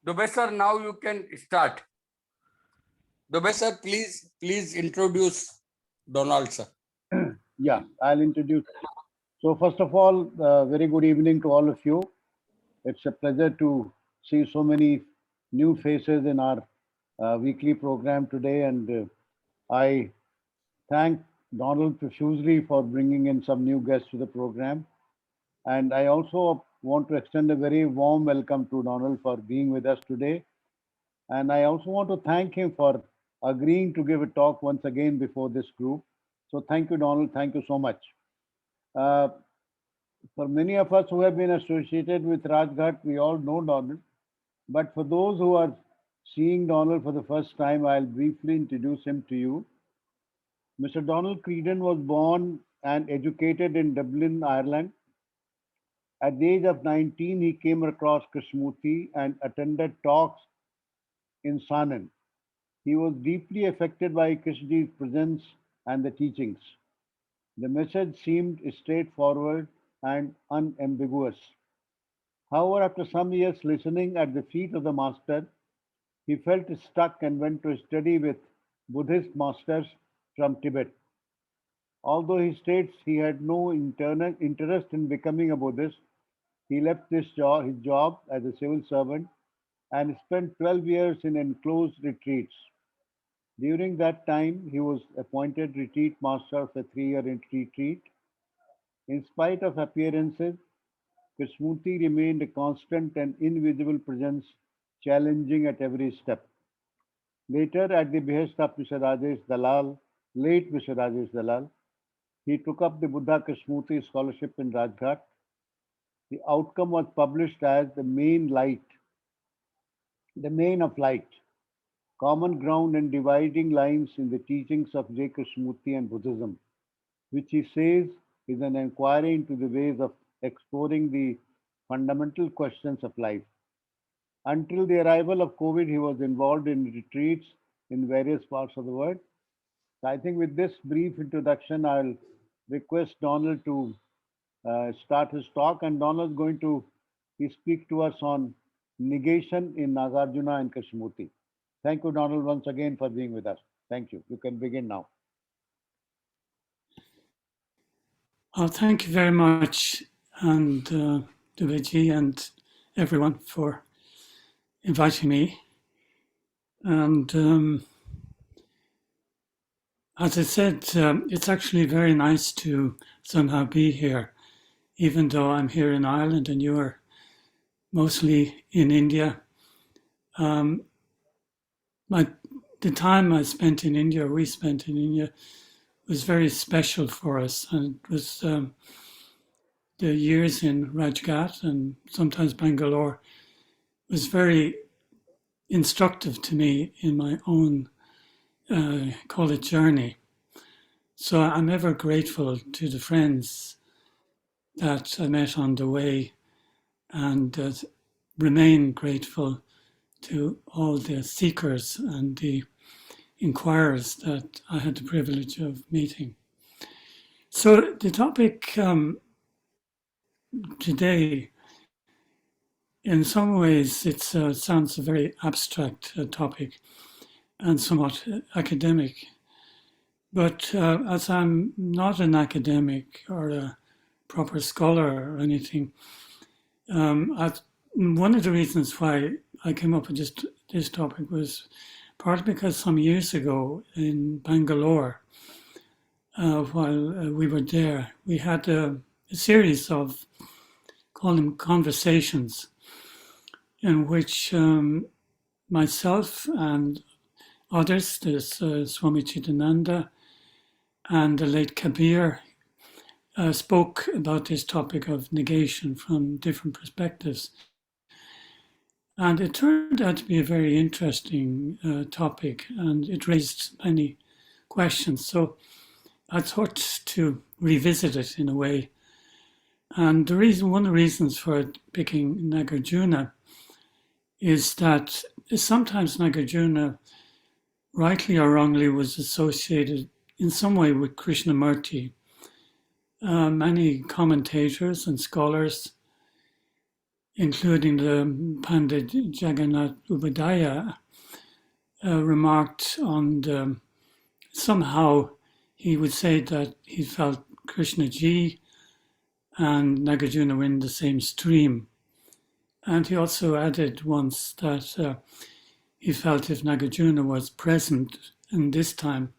Dubey sir, now you can start. Dubey sir, please introduce Donal sir. Yeah, I'll introduce. So first of all, very good evening to all of you. It's a pleasure to see so many new faces in our weekly program today, and I thank Donald profusely for bringing in some new guests to the program. And I also want to extend a very warm welcome to Donald for being with us today. And I also want to thank him for agreeing to give a talk once again before this group. So thank you, Donald. Thank you so much. Uh, for many of us who have been associated with Rajghat, we all know Donald. But for those who are seeing Donald for the first time, I'll briefly introduce him to you. Mr. Donald Creedon was born and educated in Dublin, Ireland. At the age of 19, he came across Krishnamurti and attended talks in Sanan. He was deeply affected by Krishnaji's presence and the teachings. The message seemed straightforward and unambiguous. However, after some years listening at the feet of the master, he felt stuck and went to study with Buddhist masters from Tibet. Although he states he had no internal interest in becoming a Buddhist, he left his job as a civil servant and spent 12 years in enclosed retreats. During that time, he was appointed retreat master of a 3-year retreat. In spite of appearances, Krishnamurti remained a constant and invisible presence, challenging at every step. Later, at the behest of Mr. Rajesh Dalal, late Mr. Rajesh Dalal, he took up the Buddha Krishnamurti scholarship in Rajghat. The outcome was published as the Main of Light, Common Ground and Dividing Lines in the Teachings of J. Krishnamurti and Buddhism, which he says is an inquiry into the ways of exploring the fundamental questions of life. Until the arrival of COVID, he was involved in retreats in various parts of the world. So I think with this brief introduction, I'll request Donald to start his talk, and Donald is going to speak to us on negation in Nagarjuna and Krishnamurti. Thank you, Donald, once again for being with us. Thank you. You can begin now. Thank you very much, and Dubeyji and everyone for inviting me. And as I said, it's actually very nice to somehow be here, even though I'm here in Ireland and you're mostly in India. The time I spent in India, we spent in India, was very special for us. And it was the years in Rajghat and sometimes Bangalore was very instructive to me in my own, call it journey. So I'm ever grateful to the friends that I met on the way and remain grateful to all the seekers and the inquirers that I had the privilege of meeting. So the topic today, in some ways, it sounds a very abstract topic and somewhat academic. But as I'm not an academic or a proper scholar or anything, one of the reasons why I came up with this topic was partly because some years ago in Bangalore, while we were there, we had a series of, call them conversations, in which myself and others, there's Swami Chidananda and the late Kabir, spoke about this topic of negation from different perspectives. And it turned out to be a very interesting topic, and it raised many questions. So I thought to revisit it in a way. And one of the reasons for picking Nagarjuna is that sometimes Nagarjuna, rightly or wrongly, was associated in some way with Krishnamurti. Many commentators and scholars including the Pandit Jagannath Upadhyaya, remarked on somehow he would say that he felt Krishna Ji and Nagarjuna were in the same stream. And he also added once that he felt if Nagarjuna was present in this time,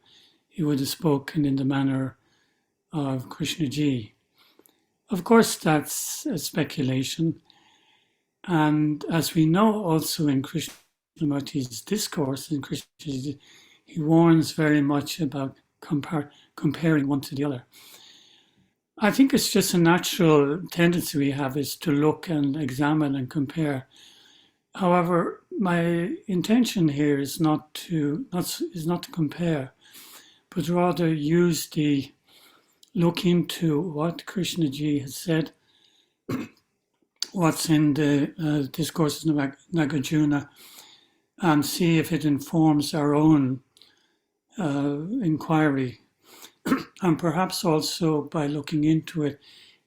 he would have spoken in the manner of Krishna Ji. Of course, that's a speculation. And as we know also in Krishnamurti's discourse, in Krishna, he warns very much about comparing one to the other. I think it's just a natural tendency we have is to look and examine and compare. However, my intention here is not to compare, but rather use the look into what Krishna Ji has said, what's in the discourses of Nagarjuna, and see if it informs our own inquiry. And perhaps also by looking into it,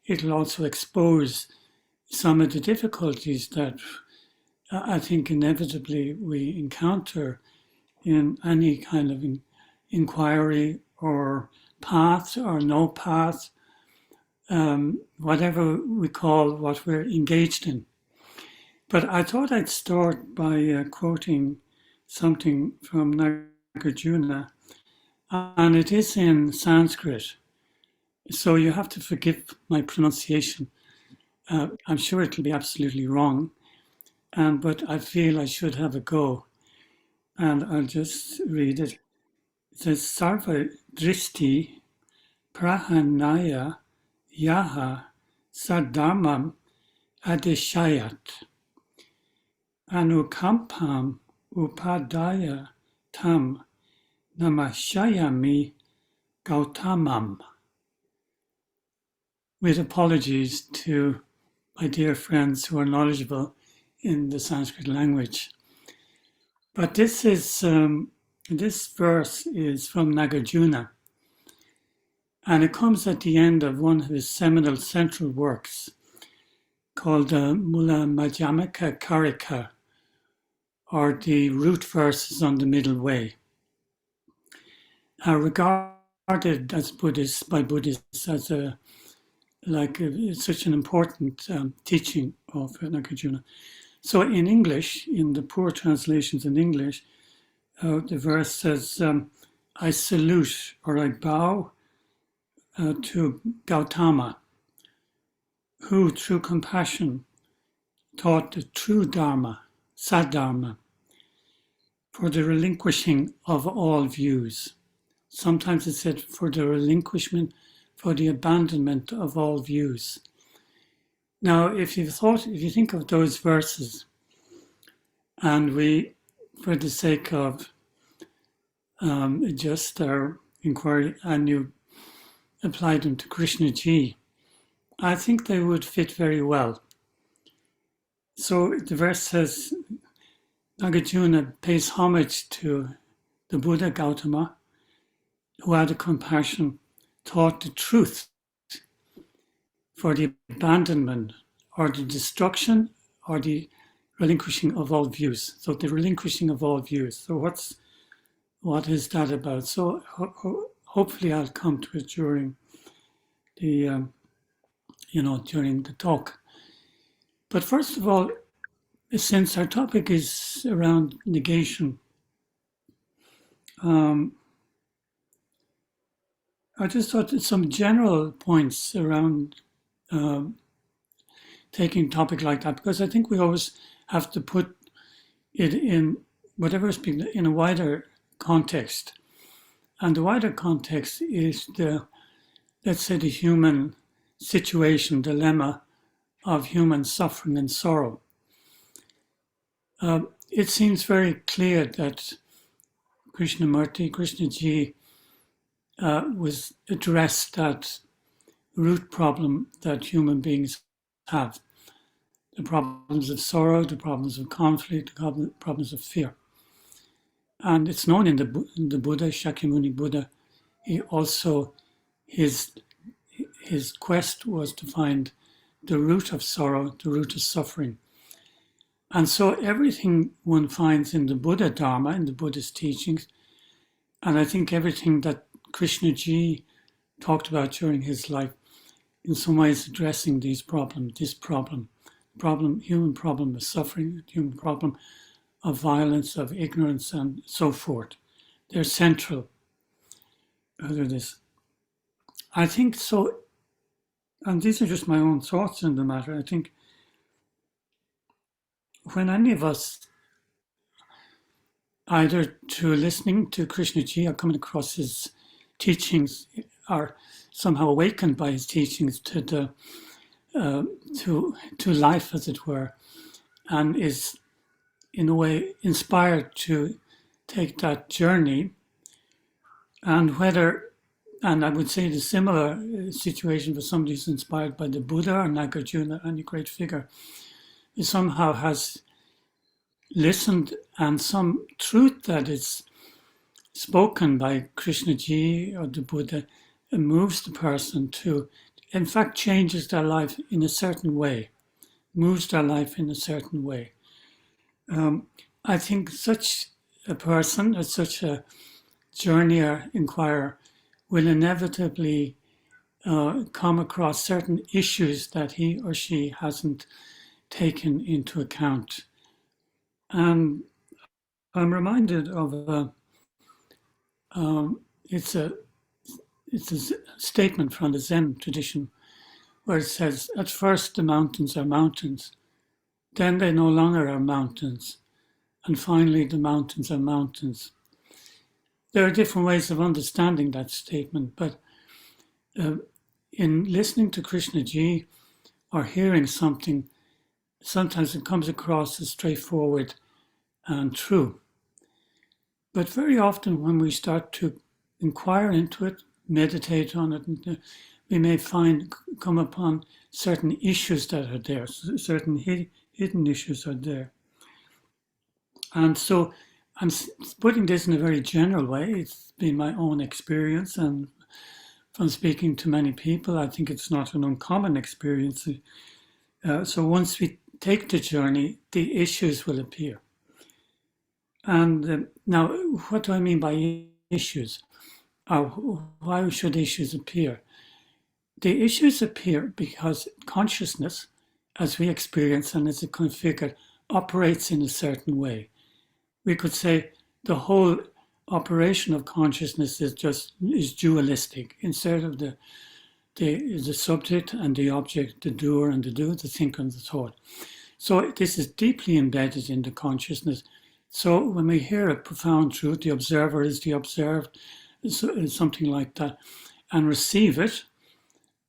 it'll also expose some of the difficulties that I think inevitably we encounter in any kind of inquiry or path or no path, whatever we call what we're engaged in. But I thought I'd start by quoting something from Nagarjuna, and it is in Sanskrit. So you have to forgive my pronunciation. I'm sure it'll be absolutely wrong, but I feel I should have a go. And I'll just read it. It says, Sarva Drishti Prahanaya Yaha Sadharmam Adishayat Anukampam Upadaya Tam Namashayami Gautamam. With apologies to my dear friends who are knowledgeable in the Sanskrit language. But this verse is from Nagarjuna, and it comes at the end of one of his seminal central works called Mula Madhyamaka Karika, or the root verses on the middle way, regarded as Buddhists by Buddhists as such an important teaching of Nagarjuna. So in English, in the poor translations in English, the verse says, I salute or I bow to Gautama, who through compassion taught the true Dharma, Saddharma, for the relinquishing of all views. Sometimes it said for the relinquishment, for the abandonment of all views. Now, if you think of those verses, and we, for the sake of just our inquiry, and you apply them to Krishna Ji, I think they would fit very well. So the verse says, Nagarjuna pays homage to the Buddha Gautama, who had a compassion, taught the truth for the abandonment or the destruction or the relinquishing of all views. So the relinquishing of all views. So what is that about? So hopefully I'll come to it during the during the talk. But first of all, since our topic is around negation, I just thought some general points around taking a topic like that, because I think we always have to put it in whatever is being in a wider context. And the wider context is let's say the human situation, dilemma of human suffering and sorrow. It seems very clear that Krishnamurti, Krishna Ji, was addressed that root problem that human beings have. The problems of sorrow, the problems of conflict, the problems of fear. And it's known in the Buddha, Shakyamuni Buddha, he also, his quest was to find the root of sorrow, the root of suffering. And so everything one finds in the Buddha Dharma, in the Buddhist teachings, and I think everything that Krishna Ji talked about during his life, in some ways addressing this problem, human problem of suffering, human problem of violence, of ignorance, and so forth. They're central to this. I think so, and these are just my own thoughts on the matter. I think when any of us, either through listening to Krishna Ji or coming across his teachings, are somehow awakened by his teachings to the to life, as it were, and is in a way inspired to take that journey. And I would say the similar situation for somebody who's inspired by the Buddha or Nagarjuna, any great figure, who somehow has listened, and some truth that is spoken by Krishna Ji or the Buddha moves the person to, in fact, changes their life in a certain way, moves their life in a certain way. I think such a person, or such a journeyer, inquirer, will inevitably come across certain issues that he or she hasn't taken into account. And I'm reminded of it's a statement from the Zen tradition where it says, at first the mountains are mountains, then they no longer are mountains, and finally the mountains are mountains. There are different ways of understanding that statement, but in listening to Krishna Ji or hearing something, sometimes it comes across as straightforward and true. But very often when we start to inquire into it, meditate on it, we may come upon certain issues that are there, certain hidden issues are there. And so I'm putting this in a very general way. It's been my own experience, and from speaking to many people, I think it's not an uncommon experience. So once we take the journey, the issues will appear. And now, what do I mean by issues? Why should issues appear? The issues appear because consciousness, as we experience and as it configured, operates in a certain way. We could say the whole operation of consciousness is dualistic. Instead of the subject and the object, the doer and the do, the thinker and the thought. So this is deeply embedded in the consciousness. So when we hear a profound truth, the observer is the observed, something like that, and receive it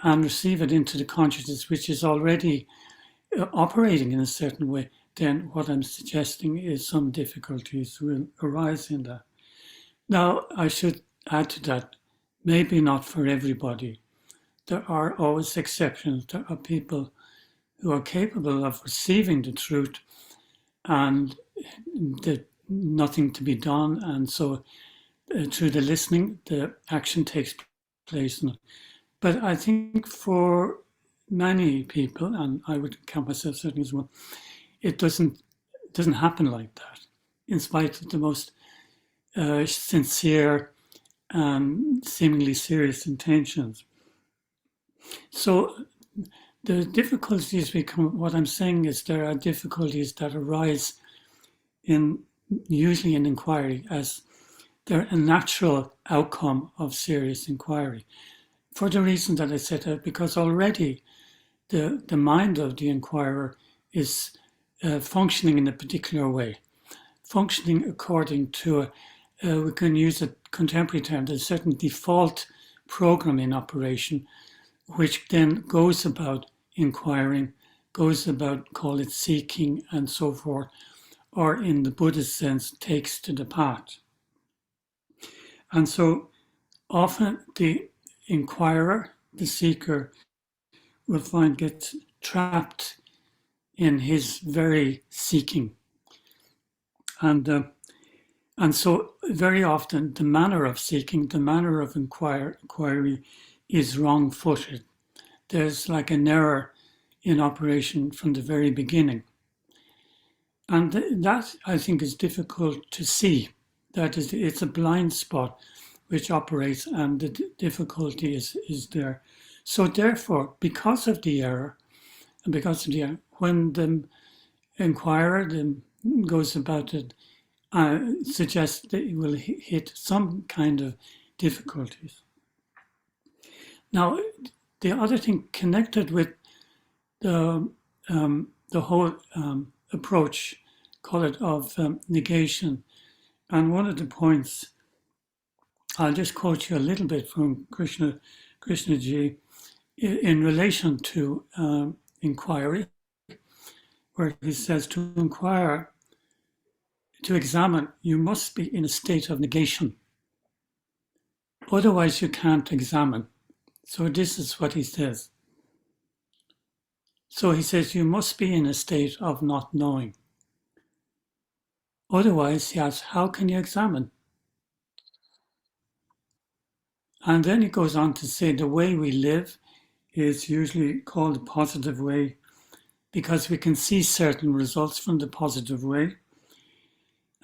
into the consciousness, which is already operating in a certain way, then what I'm suggesting is some difficulties will arise in that. Now, I should add to that, maybe not for everybody. There are always exceptions. There are people who are capable of receiving the truth and nothing to be done. And so through the listening, the action takes place. But I think for many people, and I would count myself certainly as well, it doesn't happen like that, in spite of the most sincere and seemingly serious intentions. So the difficulties what I'm saying is there are difficulties that arise usually in inquiry, as they're a natural outcome of serious inquiry. For the reason that I set out, because already the mind of the inquirer is functioning in a particular way, functioning according to, we can use a contemporary term, there's a certain default program in operation, which then goes about inquiring, goes about, call it seeking and so forth, or in the Buddhist sense, takes to the path. And so often the inquirer, the seeker, will find gets trapped in his very seeking. And so very often the manner of seeking, the manner of inquiry is wrong-footed. There's like an error in operation from the very beginning. And that, I think, is difficult to see. That is, it's a blind spot which operates, and the difficulty is there. So therefore, because of the error, when the inquirer goes about it, suggests that it will hit some kind of difficulties. Now, the other thing connected with the whole approach, call it, of negation, and one of the points, I'll just quote you a little bit from Krishnaji in relation to inquiry, where he says to inquire, to examine, you must be in a state of negation. Otherwise, you can't examine. So this is what he says. So he says, you must be in a state of not knowing. Otherwise, he asks, how can you examine? And then he goes on to say the way we live is usually called the positive way because we can see certain results from the positive way.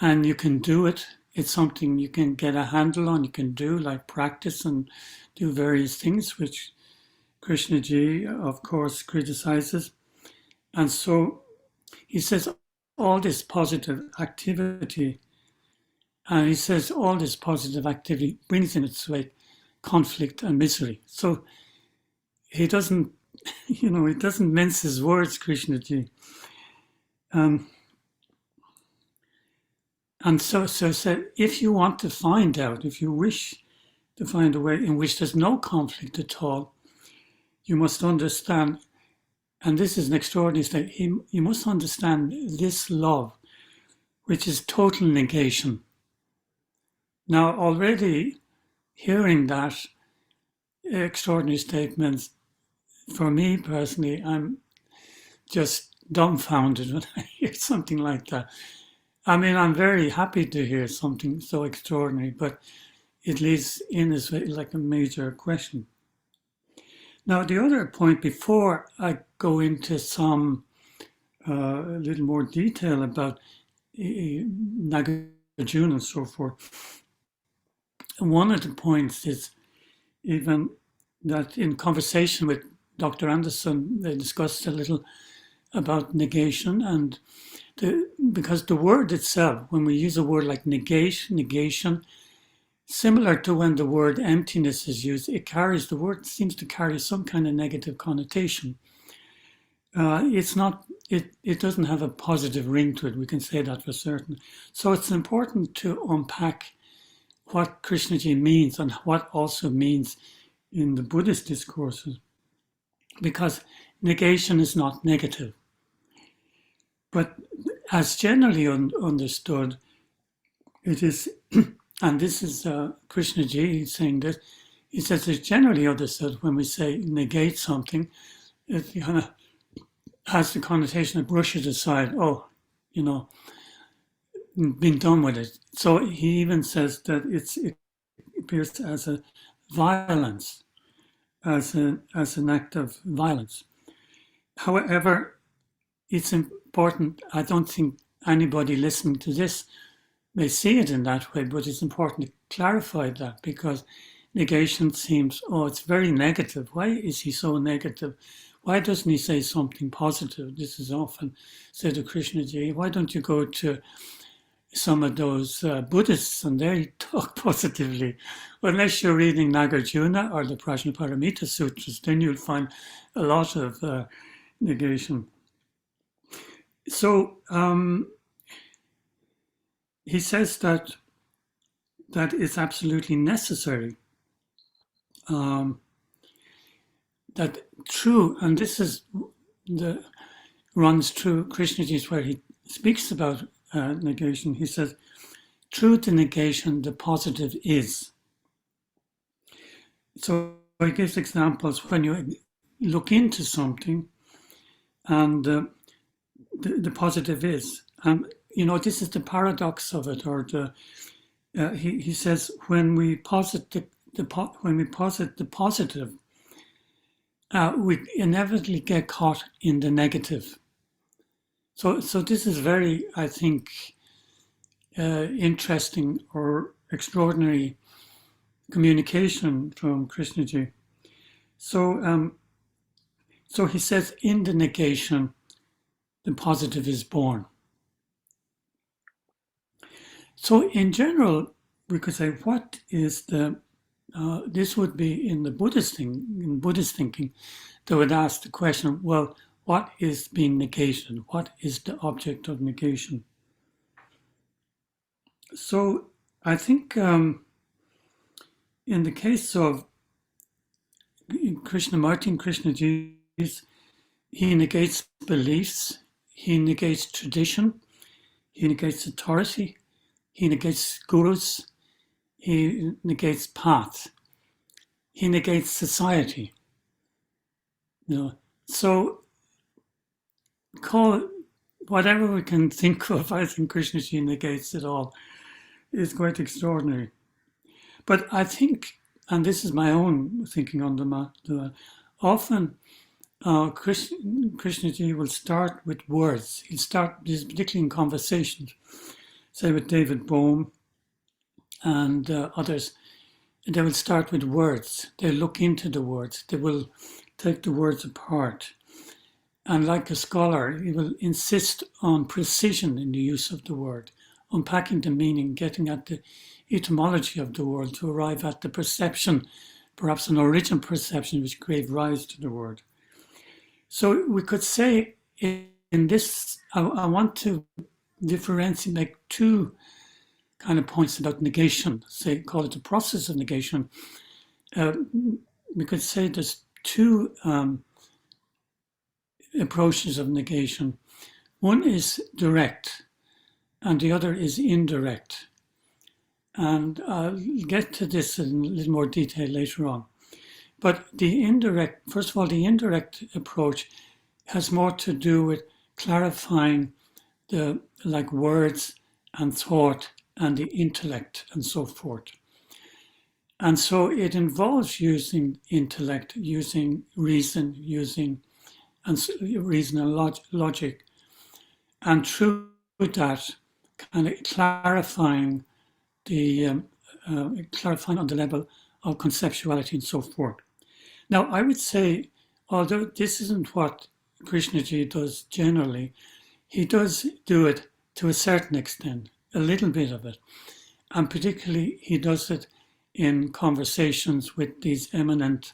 And you can do it. It's something you can get a handle on, you can do, like practice and do various things, which Krishnaji, of course, criticizes. And so he says all this positive activity, and he says all this positive activity brings in its way conflict and misery. So he doesn't, he doesn't mince his words, Krishnaji. And so if you want to find out, if you wish to find a way in which there's no conflict at all, you must understand, and this is an extraordinary state, you must understand this love, which is total negation. Now, already hearing that extraordinary statement, for me personally, I'm just dumbfounded when I hear something like that. I mean, I'm very happy to hear something so extraordinary, but it leads in as like a major question. Now, the other point before I go into some a little more detail about Nagarjuna and so forth, one of the points is even that in conversation with Dr. Anderson, they discussed a little about negation, and because the word itself, when we use a word like negation, similar to when the word emptiness is used, the word seems to carry some kind of negative connotation. It's not, it doesn't have a positive ring to it, we can say that for certain. So it's important to unpack what Krishnaji means and what also means in the Buddhist discourses, because negation is not negative. But as generally understood, it is, and this is Krishnaji saying this, he says it's generally understood when we say negate something, it kind of has the connotation of brush it aside, been done with it. So he even says that it appears as a violence, as an act of violence. However, it's important, I don't think anybody listening to this may see it in that way, but it's important to clarify that, because negation seems, it's very negative. Why is he so negative? Why doesn't he say something positive? This is often said to Krishnaji. Why don't you go to some of those Buddhists and they talk positively? Unless you're reading Nagarjuna or the Prajnaparamita Sutras, then you'll find a lot of negation. So he says that it's absolutely necessary. That true, and this is runs through Krishnaji's where he speaks about negation. He says, true to negation, the positive is. So he gives examples when you look into something and the positive is. This is the paradox of it, or he says when we posit the positive, we inevitably get caught in the negative. So this is very, I think, interesting or extraordinary communication from Krishnaji. So he says, in the negation, the positive is born. So in general, we could say, what is the, this would be in the Buddhist thing, in Buddhist thinking, they would ask the question, well, what is being negated? What is the object of negation? So I think in the case of Krishnamurti and Krishnaji's, he negates beliefs, he negates tradition, he negates authority, he negates gurus, he negates path, he negates society. So call it whatever we can think of. I think Krishnaji negates it all. It's quite extraordinary. But I think, and this is my own thinking on the matter, often Krishnaji will start with words. He'll start, particularly in conversations, say with David Bohm and others, they will start with words. They look into the words. They will take the words apart. And like a scholar, he will insist on precision in the use of the word, unpacking the meaning, getting at the etymology of the word to arrive at the perception, perhaps an original perception which gave rise to the word. So we could say in this, I want to differentiate, make two kind of points about negation, say, call it the process of negation. We could say there's two approaches of negation. One is direct and the other is indirect. And I'll get to this in a little more detail later on. But the indirect, first of all, the indirect approach has more to do with clarifying the like words and thought and the intellect and so forth. And so it involves using intellect, using reason, using reason and logic, and through that kind of clarifying clarifying on the level of conceptuality and so forth. Now, I would say, although this isn't what Krishnaji does generally, he does do it to a certain extent, a little bit of it. And particularly, he does it in conversations with these eminent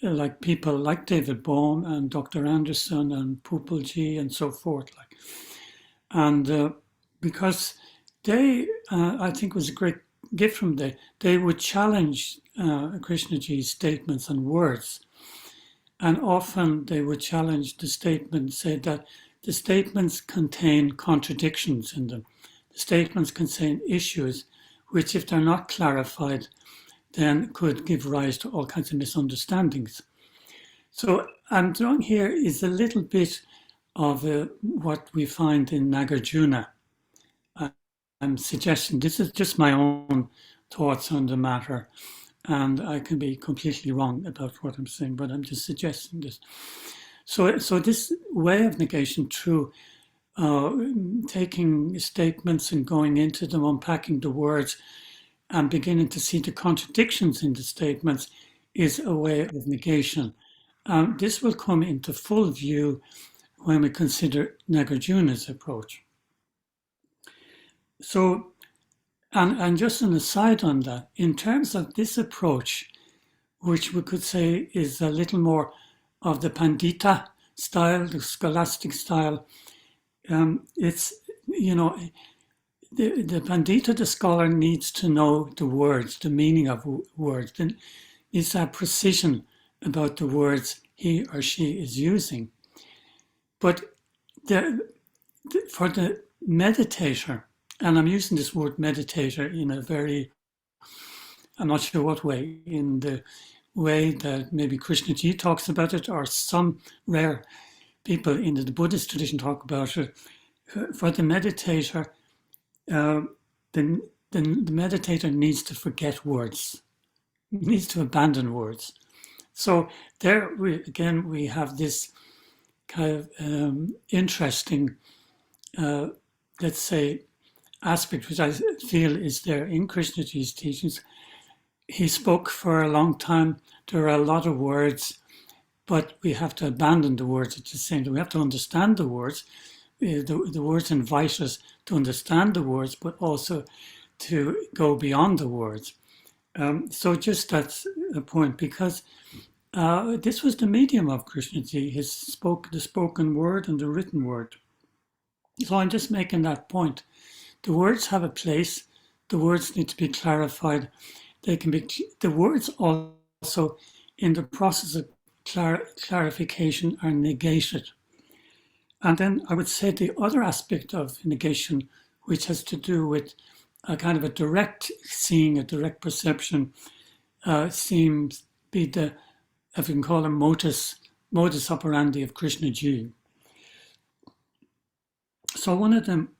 like people like David Bohm and Dr. Anderson and Pupalji and so forth. And because they, I think, was a great gift from them. They would challenge Krishnaji's statements and words. And often they would challenge the statement, say that the statements contain contradictions in them. The statements contain issues which, if they're not clarified, then could give rise to all kinds of misunderstandings. So I'm drawing here is a little bit of what we find in Nagarjuna. I'm suggesting, this is just my own thoughts on the matter, and I can be completely wrong about what I'm saying, but I'm just suggesting this. So this way of negation through taking statements and going into them, unpacking the words, and beginning to see the contradictions in the statements is a way of negation. This will come into full view when we consider Nagarjuna's approach. So, and just an aside on that, in terms of this approach, which we could say is a little more of the Pandita style, the scholastic style, it's, the Pandita, the scholar, needs to know the words, the meaning of words, and needs to have precision about the words he or she is using. But for the meditator, and I'm using this word meditator in a very, I'm not sure what way, in the way that maybe Krishnaji talks about it, or some rare people in the Buddhist tradition talk about it. For the meditator, the meditator needs to forget words, needs to abandon words. So there, we have this kind of interesting, let's say, aspect which I feel is there in Krishnaji's teachings. He spoke for a long time. There are a lot of words, but we have to abandon the words at the same time. We have to understand the words. The words invite us to understand the words, but also to go beyond the words. So just that's a point, because this was the medium of Krishnaji, the spoken word and the written word. So I'm just making that point. The words have a place. The words need to be clarified. They can be, the words also in the process of clarification are negated. And then I would say the other aspect of negation, which has to do with a kind of a direct seeing, a direct perception, seems to be the, if you can call it, modus operandi of Krishnaji. So one of them,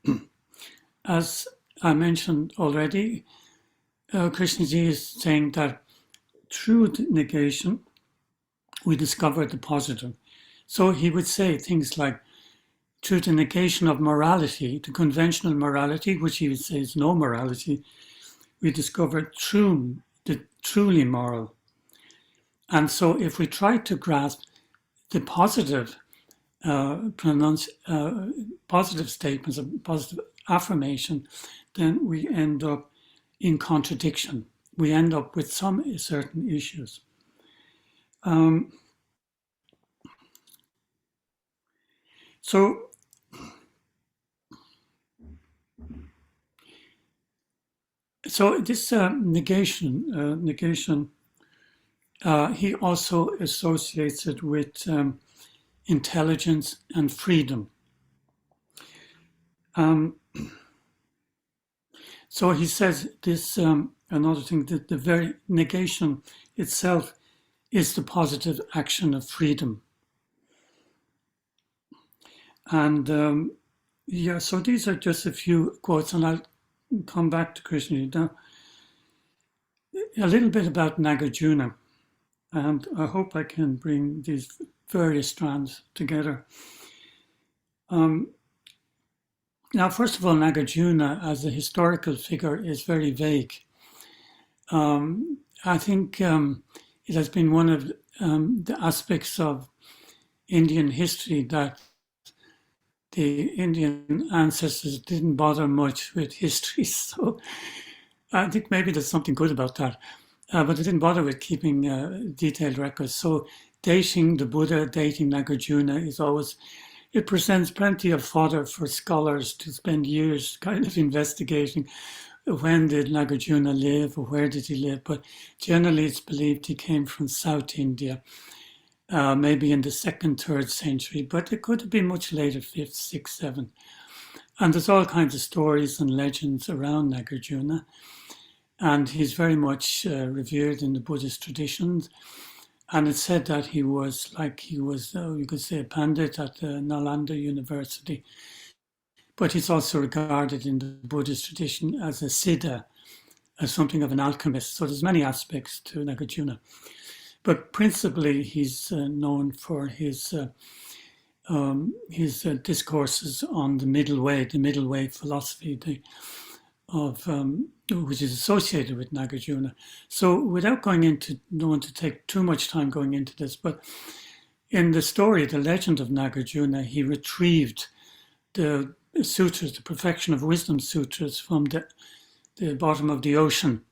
as I mentioned already, Krishnaji is saying that through negation, we discover the positive. So he would say things like, through the negation of morality, the conventional morality, which he would say is no morality, we discover the truly moral. And so if we try to grasp the positive positive statements, of positive affirmation, then we end up in contradiction. We end up with some certain issues. So this negation, he also associates it with intelligence and freedom. So he says this, another thing, that the very negation itself is the positive action of freedom. And yeah, so these are just a few quotes, and I'll come back to Krishna. Now, a little bit about Nagarjuna, and I hope I can bring these various strands together. Now, first of all, Nagarjuna as a historical figure is very vague. I think it has been one of the aspects of Indian history that the Indian ancestors didn't bother much with history. So I think maybe there's something good about that. But they didn't bother with keeping detailed records. So dating the Buddha, dating Nagarjuna is always, it presents plenty of fodder for scholars to spend years kind of investigating when did Nagarjuna live or where did he live. But generally it's believed he came from South India, maybe in the 2nd, 3rd century, but it could have been much later, 5th, 6th, 7th. And there's all kinds of stories and legends around Nagarjuna. And he's very much revered in the Buddhist traditions. And it's said that he was, you could say, a pandit at the Nalanda University. But he's also regarded in the Buddhist tradition as a siddha, as something of an alchemist. So there's many aspects to Nagarjuna. But principally, he's known for his discourses on the middle way philosophy which is associated with Nagarjuna. So without don't want to take too much time going into this, but in the story, the legend of Nagarjuna, he retrieved the sutras, the perfection of wisdom sutras from the bottom of the ocean,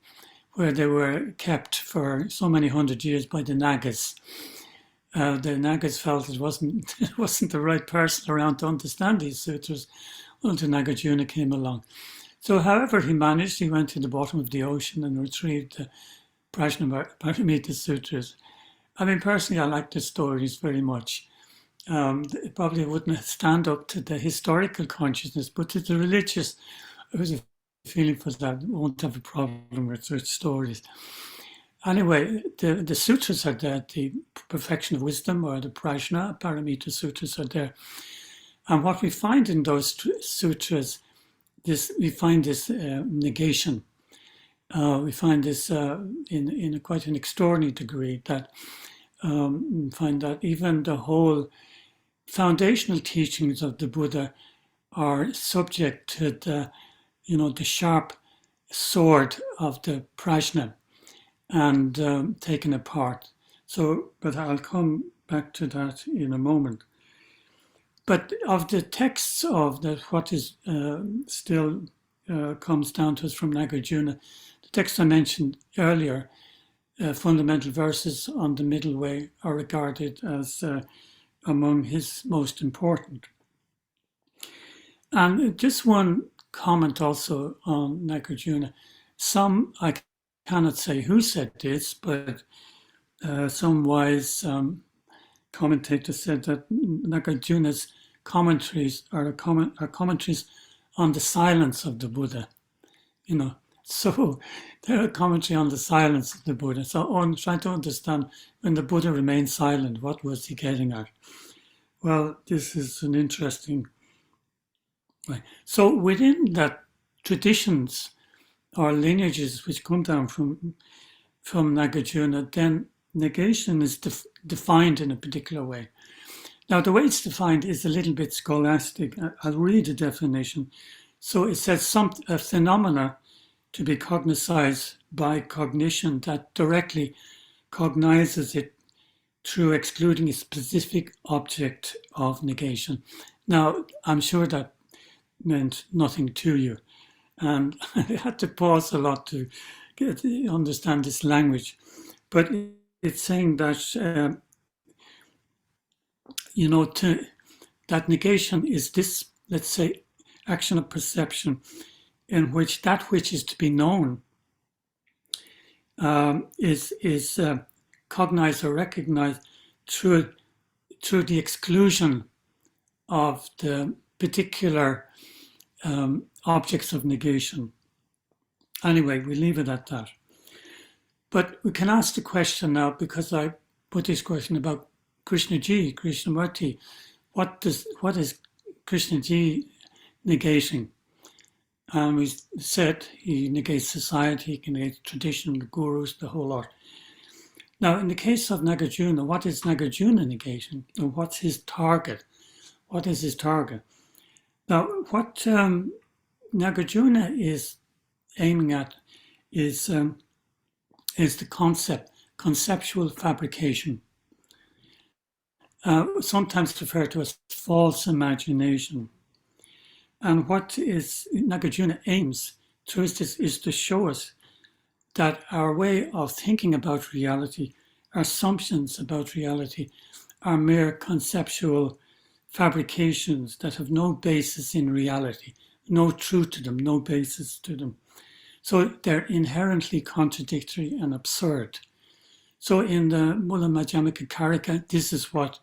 where they were kept for so many hundred years by the Nagas. The Nagas felt it wasn't the right person around to understand these sutras until Nagarjuna came along. So however he managed, he went to the bottom of the ocean and retrieved the Paramita Sutras. I mean, personally, I like the stories very much. It probably wouldn't stand up to the historical consciousness, but to the religious, there was a feeling for that. Won't have a problem with such stories. Anyway, the sutras are there. The perfection of wisdom, or the Prajna Paramita Sutras, are there. And what we find in those sutras, we find this negation. We find this in quite an extraordinary degree, that find that even the whole foundational teachings of the Buddha are subject to the sharp sword of the prajna and taken apart. So, but I'll come back to that in a moment. But of the texts of that, what is still comes down to us from Nagarjuna, the text I mentioned earlier, fundamental verses on the middle way, are regarded as among his most important. And just one comment also on Nagarjuna. I cannot say who said this, but some wise commentators said that Nagarjuna's commentaries are commentaries on the silence of the Buddha. So they're a commentary on the silence of the Buddha. So I'm trying to understand, when the Buddha remained silent, what was he getting at? Well, this is an interesting way. So within that traditions or lineages which come down from Nagarjuna, then negation is defined in a particular way. Now, the way it's defined is a little bit scholastic. I'll read the definition. So it says a phenomena to be cognized by cognition that directly cognizes it through excluding a specific object of negation. Now, I'm sure that meant nothing to you. And I had to pause a lot to understand this language. But it's saying that, that negation is this, let's say, action of perception in which that which is to be known is cognized or recognized through the exclusion of the particular objects of negation. Anyway, we leave it at that. But we can ask the question now, because I put this question about Krishnamurti. What is Krishnaji negating? And we said he negates society, he negates tradition, the gurus, the whole lot. Now, in the case of Nagarjuna, what is Nagarjuna negating? Or what's his target? What is his target? Now, what Nagarjuna is aiming at is the conceptual fabrication, sometimes referred to as false imagination. And what Nagarjuna aims through this is to show us that our way of thinking about reality, our assumptions about reality, are mere conceptual fabrications that have no basis in reality, no truth to them, no basis to them. So they're inherently contradictory and absurd. So in the Mula Madhyamaka Karika, this is what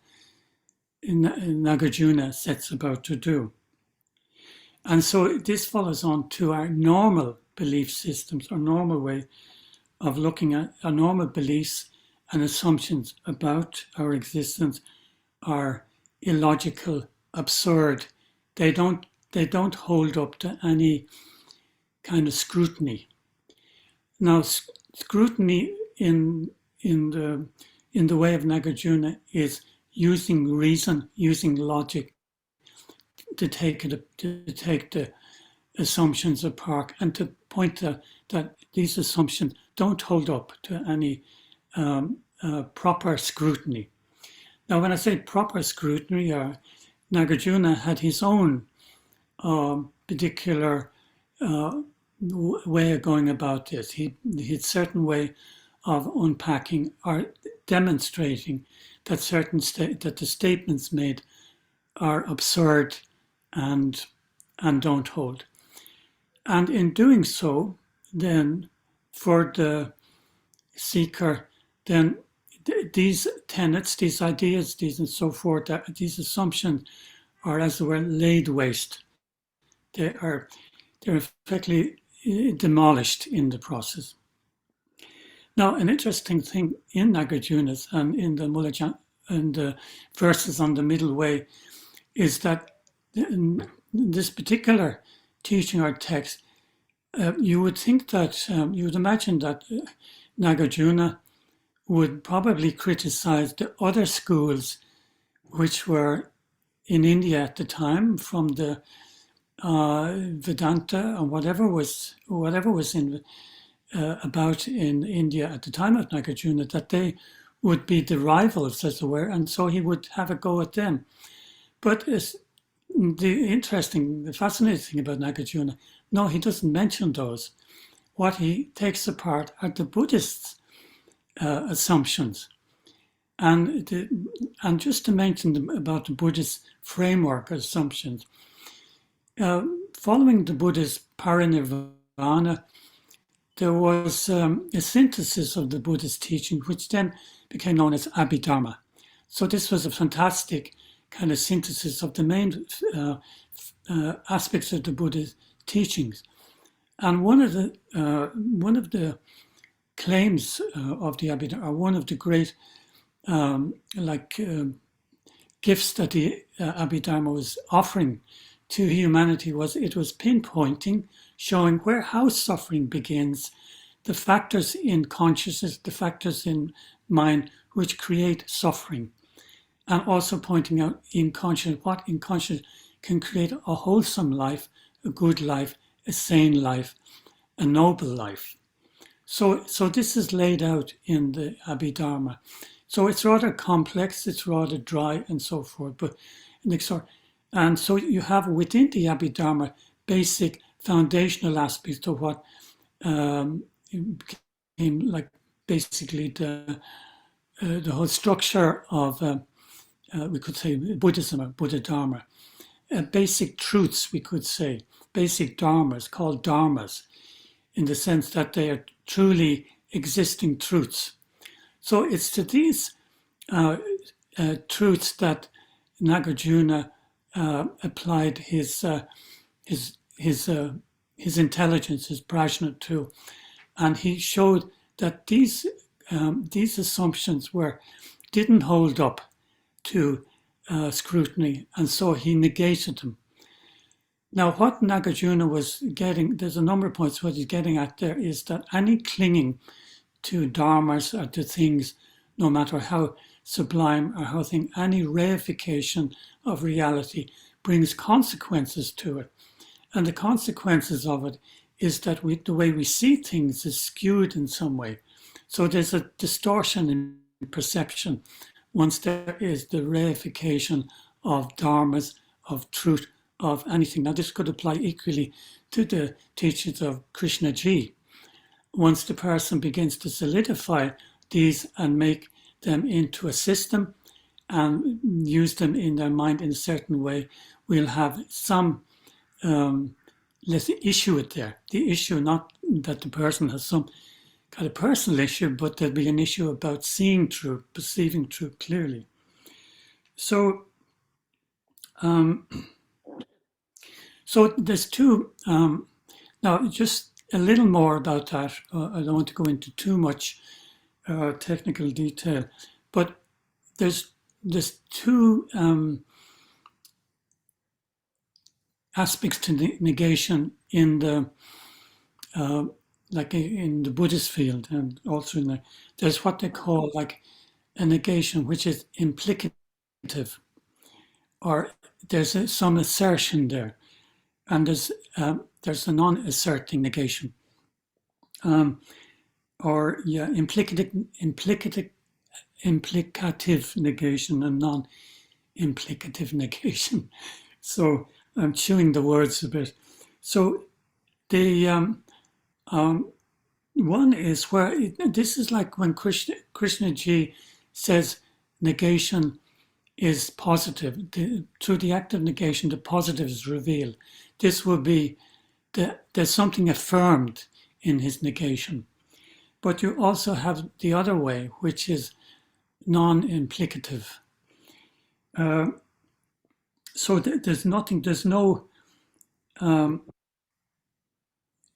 Nagarjuna sets about to do. And so this follows on to our normal belief systems, our normal way of looking at our normal beliefs and assumptions about our existence are illogical, absurd. They don't hold up to any kind of scrutiny. Now, scrutiny in the way of Nagarjuna is using reason, using logic to take the assumptions apart and to point out that these assumptions don't hold up to any proper scrutiny. Now, when I say proper scrutiny, Nagarjuna had his own particular way of going about this. He had a certain way of unpacking or demonstrating that that the statements made are absurd and don't hold. And in doing so, then for the seeker, then these tenets, these ideas, these and so forth, these assumptions are, as it were, laid waste. They're effectively demolished in the process. Now, an interesting thing in Nagarjuna's and in the verses on the middle way is that in this particular teaching or text, you would think that you would imagine that Nagarjuna would probably criticize the other schools which were in India at the time, from the Vedanta and whatever was in about in India at the time of Nagarjuna, that they would be the rivals, as it were, and so he would have a go at them. But the fascinating thing about Nagarjuna, no, he doesn't mention those. What he takes apart are the Buddhist assumptions. And just to mention about the Buddhist framework assumptions, following the Buddha's parinirvana, there was a synthesis of the Buddhist teaching, which then became known as Abhidharma. So this was a fantastic kind of synthesis of the main aspects of the Buddhist teachings. And one of the claims of the Abhidharma, or one of the great gifts that the Abhidharma was offering to humanity, was it was pinpointing, showing how suffering begins, the factors in consciousness, the factors in mind which create suffering, and also pointing out what in consciousness can create a wholesome life, a good life, a sane life, a noble life. So this is laid out in the Abhidharma. So it's rather complex, it's rather dry, and so forth. And so you have within the Abhidharma basic foundational aspects of what became like basically the whole structure of we could say Buddhism or Buddha Dharma. Basic truths, we could say, basic dharmas, called dharmas, in the sense that they are truly existing truths. So it's to these truths that Nagarjuna applied his intelligence, his prajna to, and he showed that these assumptions didn't hold up to scrutiny, and so he negated them. Now, what Nagarjuna was getting, there's a number of points. What he's getting at there is that any clinging to dharmas or to things, no matter how sublime or how any reification of reality brings consequences to it. And the consequences of it is that the way we see things is skewed in some way. So there's a distortion in perception once there is the reification of dharmas, of truth, of anything. Now, this could apply equally to the teachings of Krishnaji. Once the person begins to solidify these and make them into a system and use them in their mind in a certain way, we'll have some let's issue it there. The issue, not that the person has some kind of personal issue, but there'll be an issue about seeing truth, perceiving truth clearly. So, so there's two. Now, just a little more about that. I don't want to go into too much technical detail, but there's two aspects to negation in the like in the Buddhist field, and also there's what they call like a negation which is implicative, or there's some assertion there, and there's a non-asserting negation, or implicative negation and non-implicative negation. So I'm chewing the words a bit. So the one is where this is like when Krishnaji says negation is positive. Through the act of negation, the positive is revealed. This will be there's something affirmed in his negation. But you also have the other way, which is non-implicative. So there's no.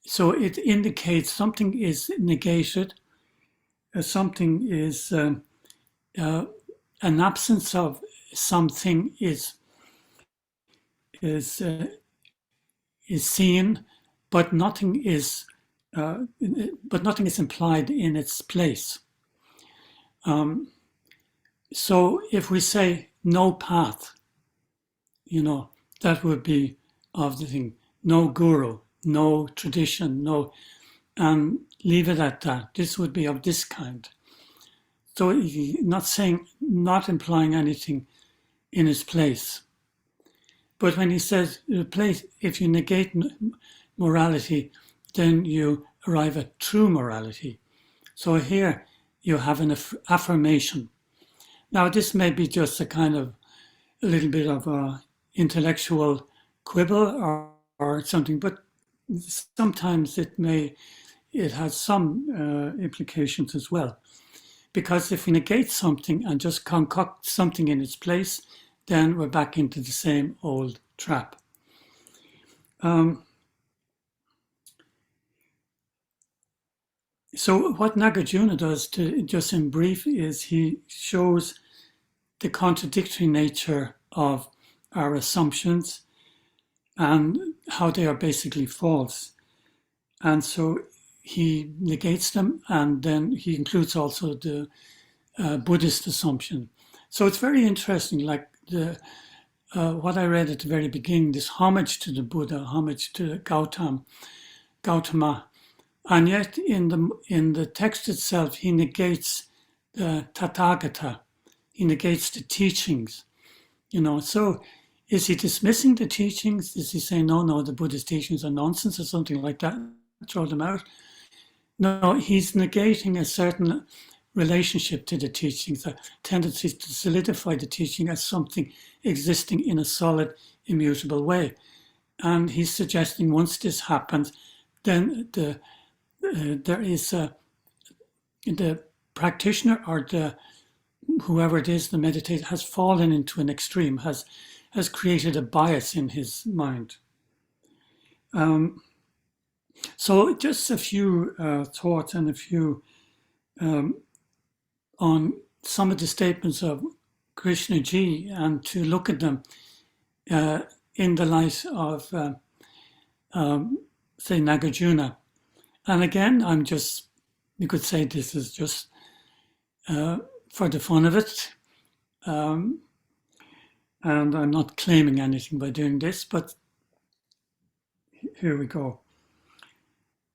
So it indicates something is negated, something is an absence of something is seen, but nothing is implied in its place. So if we say no path, that would be of the thing. No guru, no tradition, no, and leave it at that. This would be of this kind. So not implying anything in its place. But when he says place, if you negate morality, then you arrive at true morality. So here you have an affirmation. Now this may be just a little bit of a intellectual quibble or something, but sometimes it has some implications as well. Because if we negate something and just concoct something in its place, then we're back into the same old trap. So what Nagarjuna does, to just in brief, is he shows the contradictory nature of our assumptions and how they are basically false. And so he negates them, and then he includes also the Buddhist assumption. So it's very interesting, like what I read at the very beginning, this homage to the Buddha, homage to Gautama, and yet in the text itself, he negates the Tathagata, he negates the teachings. So is he dismissing the teachings? Is he saying, no, the Buddhist teachings are nonsense or something like that? Throw them out? No, he's negating a certain relationship to the teachings, a tendency to solidify the teaching as something existing in a solid, immutable way. And he's suggesting once this happens, then there is the practitioner or whoever it is, the meditator, has fallen into an extreme, has created a bias in his mind. So just a few thoughts and a few on some of the statements of Krishnaji, and to look at them in the light of, say, Nagarjuna. And again, you could say this is just for the fun of it. And I'm not claiming anything by doing this, but here we go.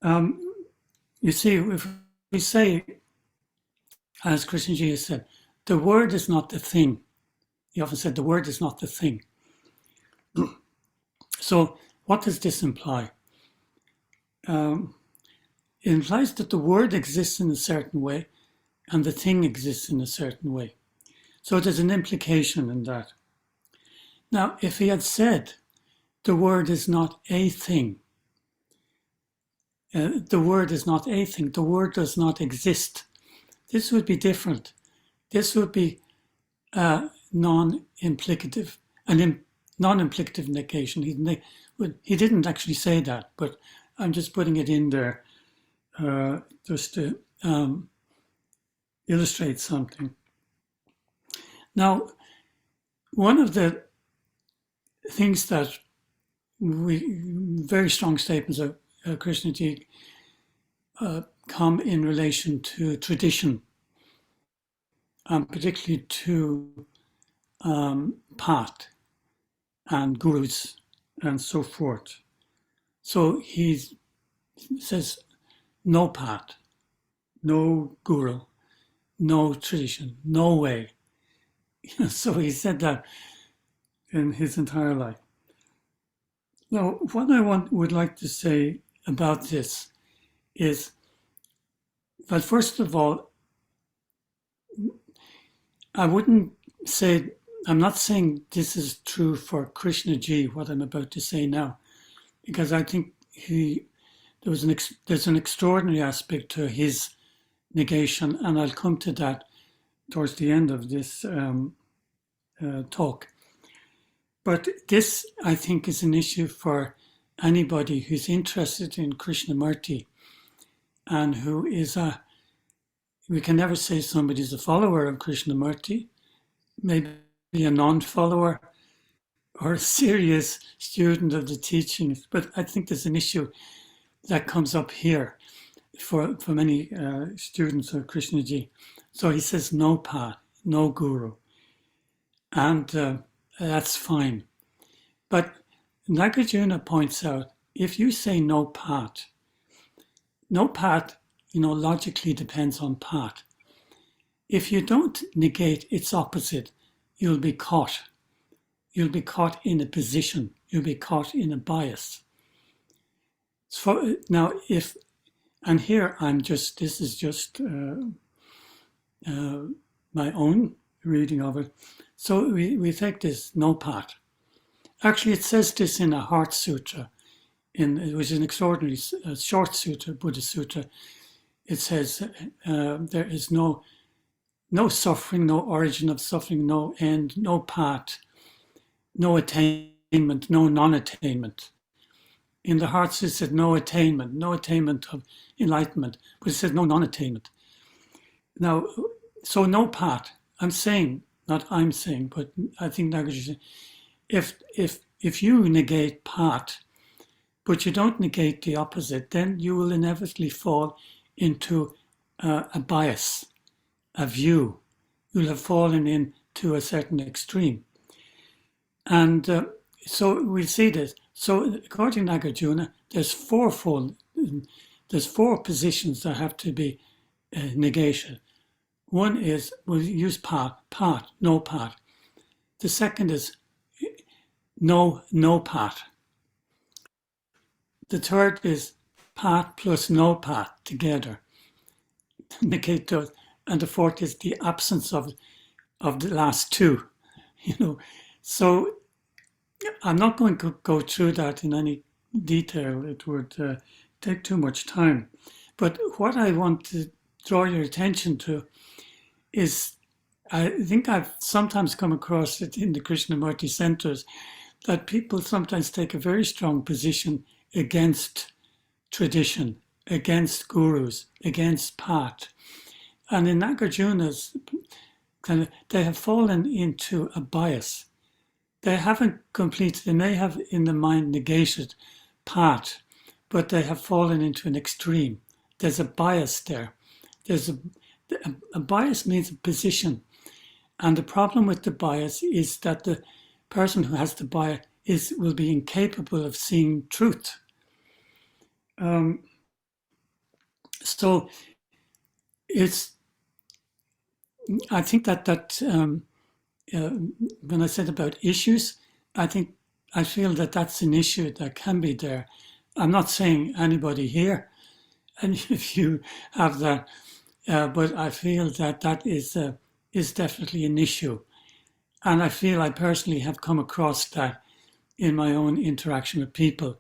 You see, if we say, as Krishnaji has said, the word is not the thing. He often said the word is not the thing. So what does this imply? It implies that the word exists in a certain way and the thing exists in a certain way. So there's an implication in that. Now, if he had said the word is not a thing, the word is not a thing, the word does not exist, this would be different. This would be non-implicative, non-implicative negation. He didn't actually say that, but I'm just putting it in there just to illustrate something. Now, one of the things that very strong statements of Krishnaji come in relation to tradition, particularly to path and gurus and so forth. So he says no path, no guru, no tradition, no way. So he said that in his entire life. Now, what I would like to say about this is that, first of all, I'm not saying this is true for Krishnaji, what I'm about to say now, because I think there's an extraordinary aspect to his negation, and I'll come to that towards the end of this talk. But this, I think, is an issue for anybody who's interested in Krishnamurti and who is we can never say somebody's a follower of Krishnamurti, maybe a non-follower or a serious student of the teachings, but I think there's an issue that comes up here. for many students of Krishnaji. So he says no path, no guru, and that's fine. But Nagarjuna points out, if you say no path, logically depends on path. If you don't negate its opposite, you'll be caught. You'll be caught in a position. You'll be caught in a bias. So now, and here this is just my own reading of it. So we take this no path. Actually, it says this in a Heart Sutra, which is an extraordinary short sutra, Buddha Sutra. It says there is no suffering, no origin of suffering, no end, no path, no attainment, no non-attainment. In the Hearts, it said no attainment of enlightenment, but it says no non-attainment. Now, so no path. I'm saying, but I think Nagarjuna, if you negate path, but you don't negate the opposite, then you will inevitably fall into a bias, a view. You'll have fallen into a certain extreme. And so we see this. So according to Nagarjuna, there's four positions that have to be negated. One is, we'll use path, no path. The second is no path. The third is path plus no path together. Negate those. And the fourth is the absence of the last two. So I'm not going to go through that in any detail. It would take too much time. But what I want to draw your attention to is, I think I've sometimes come across it in the Krishnamurti centers, that people sometimes take a very strong position against tradition, against gurus, against path. And in Nagarjuna's, they have fallen into a bias. They haven't completed, they may have in the mind negated path, but they have fallen into an extreme. There's a bias there. There's a bias means a position. And the problem with the bias is that the person who has the bias will be incapable of seeing truth. So I think that when I said about issues, I feel that that's an issue that can be there. I'm not saying anybody here, and if you have that, but I feel that is definitely an issue. And I feel I personally have come across that in my own interaction with people.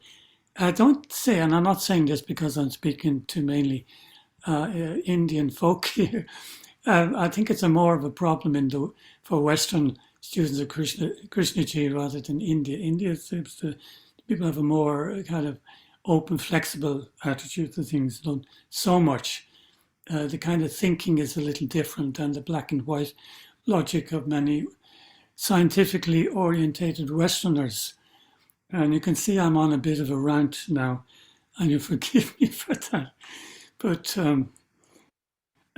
I don't say, and I'm not saying this because I'm speaking to mainly Indian folk here. I think it's more of a problem for Western students of Krishnaji rather than India. India seems to people have a more kind of open, flexible attitude to things. Done so much. The kind of thinking is a little different than the black and white logic of many scientifically orientated Westerners. And you can see I'm on a bit of a rant now, and you forgive me for that. But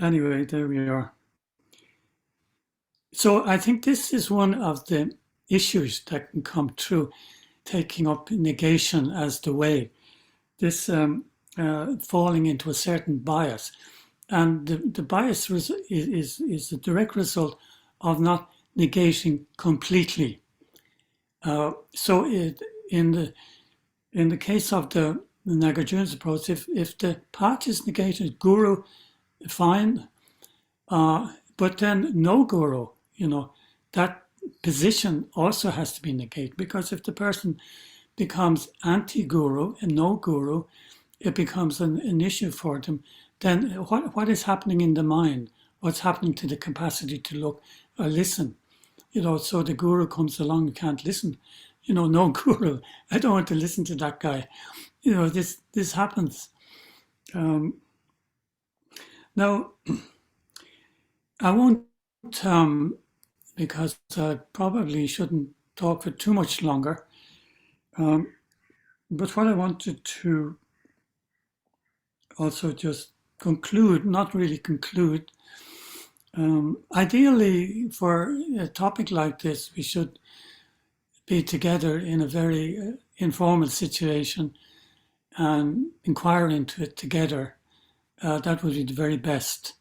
anyway, there we are. So I think this is one of the issues that can come through taking up negation as the way. This falling into a certain bias. And the bias is the direct result of not negating completely. So in the case of the Nagarjuna's approach, if the path is negated, guru, fine, but then no guru, that position also has to be negated, because if the person becomes anti-guru and no guru, it becomes an issue for them. Then what is happening in the mind? What's happening to the capacity to look or listen? So the guru comes along, you can't listen. No guru. I don't want to listen to that guy. This happens. Now, I won't, because I probably shouldn't talk for too much longer. But what I wanted to also just conclude, not really conclude. Ideally, for a topic like this, we should be together in a very informal situation and inquire into it together. That would be the very best,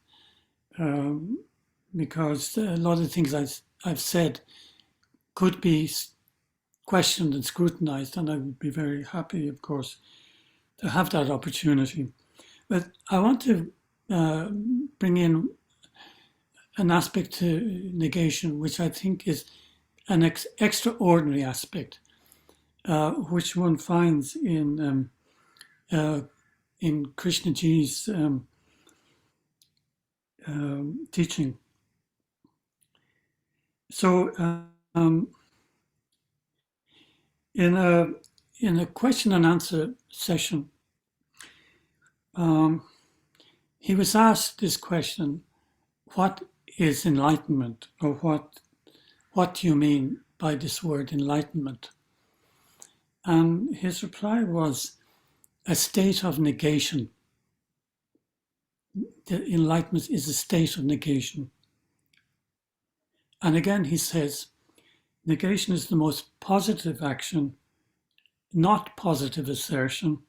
because a lot of the things I've said could be questioned and scrutinized, and I would be very happy, of course, to have that opportunity. But I want to bring in an aspect to negation, which I think is an extraordinary aspect, which one finds in Krishnaji's teaching. So in a question and answer session, he was asked this question: what is enlightenment, or what do you mean by this word enlightenment? And his reply was a state of negation. The enlightenment is a state of negation. And again, he says, negation is the most positive action, not positive assertion.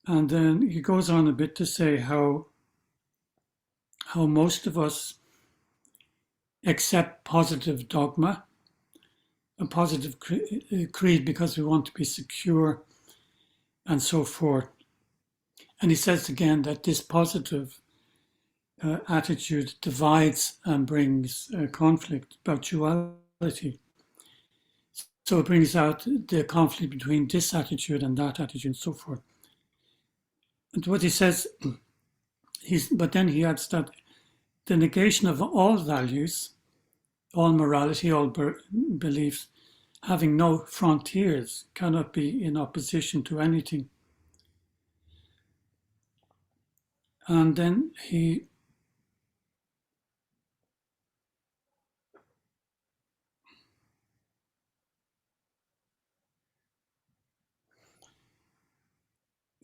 And then he goes on a bit to say how most of us accept positive dogma, a positive creed, because we want to be secure and so forth. And he says again that this positive attitude divides and brings conflict, about duality. So it brings out the conflict between this attitude and that attitude and so forth. And what he says, but then he adds that the negation of all values, all morality, all beliefs, having no frontiers, cannot be in opposition to anything. And then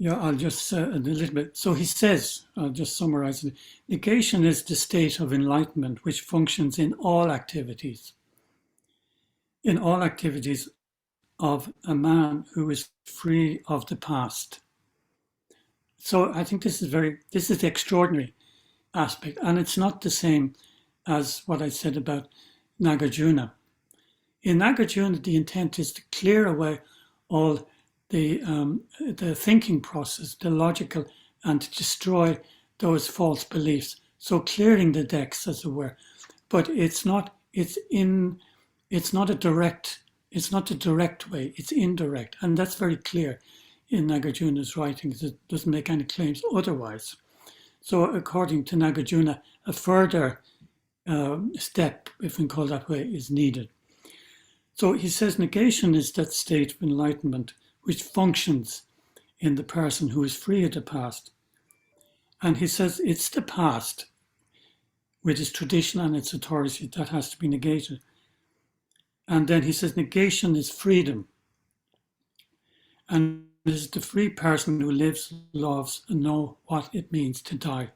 I'll just a little bit. So he says, I'll just summarize it. Negation is the state of enlightenment which functions in all activities of a man who is free of the past. So I think this is the extraordinary aspect, and it's not the same as what I said about Nagarjuna. In Nagarjuna, the intent is to clear away all the thinking process, the logical, and to destroy those false beliefs. So clearing the decks, as it were. But it's not a direct way, it's indirect. And that's very clear in Nagarjuna's writings. It doesn't make any claims otherwise. So according to Nagarjuna, a further step, if we can call that way, is needed. So he says negation is that state of enlightenment which functions in the person who is free of the past. And he says it's the past, with its tradition and its authority, that has to be negated. And then he says negation is freedom. And it is the free person who lives, loves, and knows what it means to die.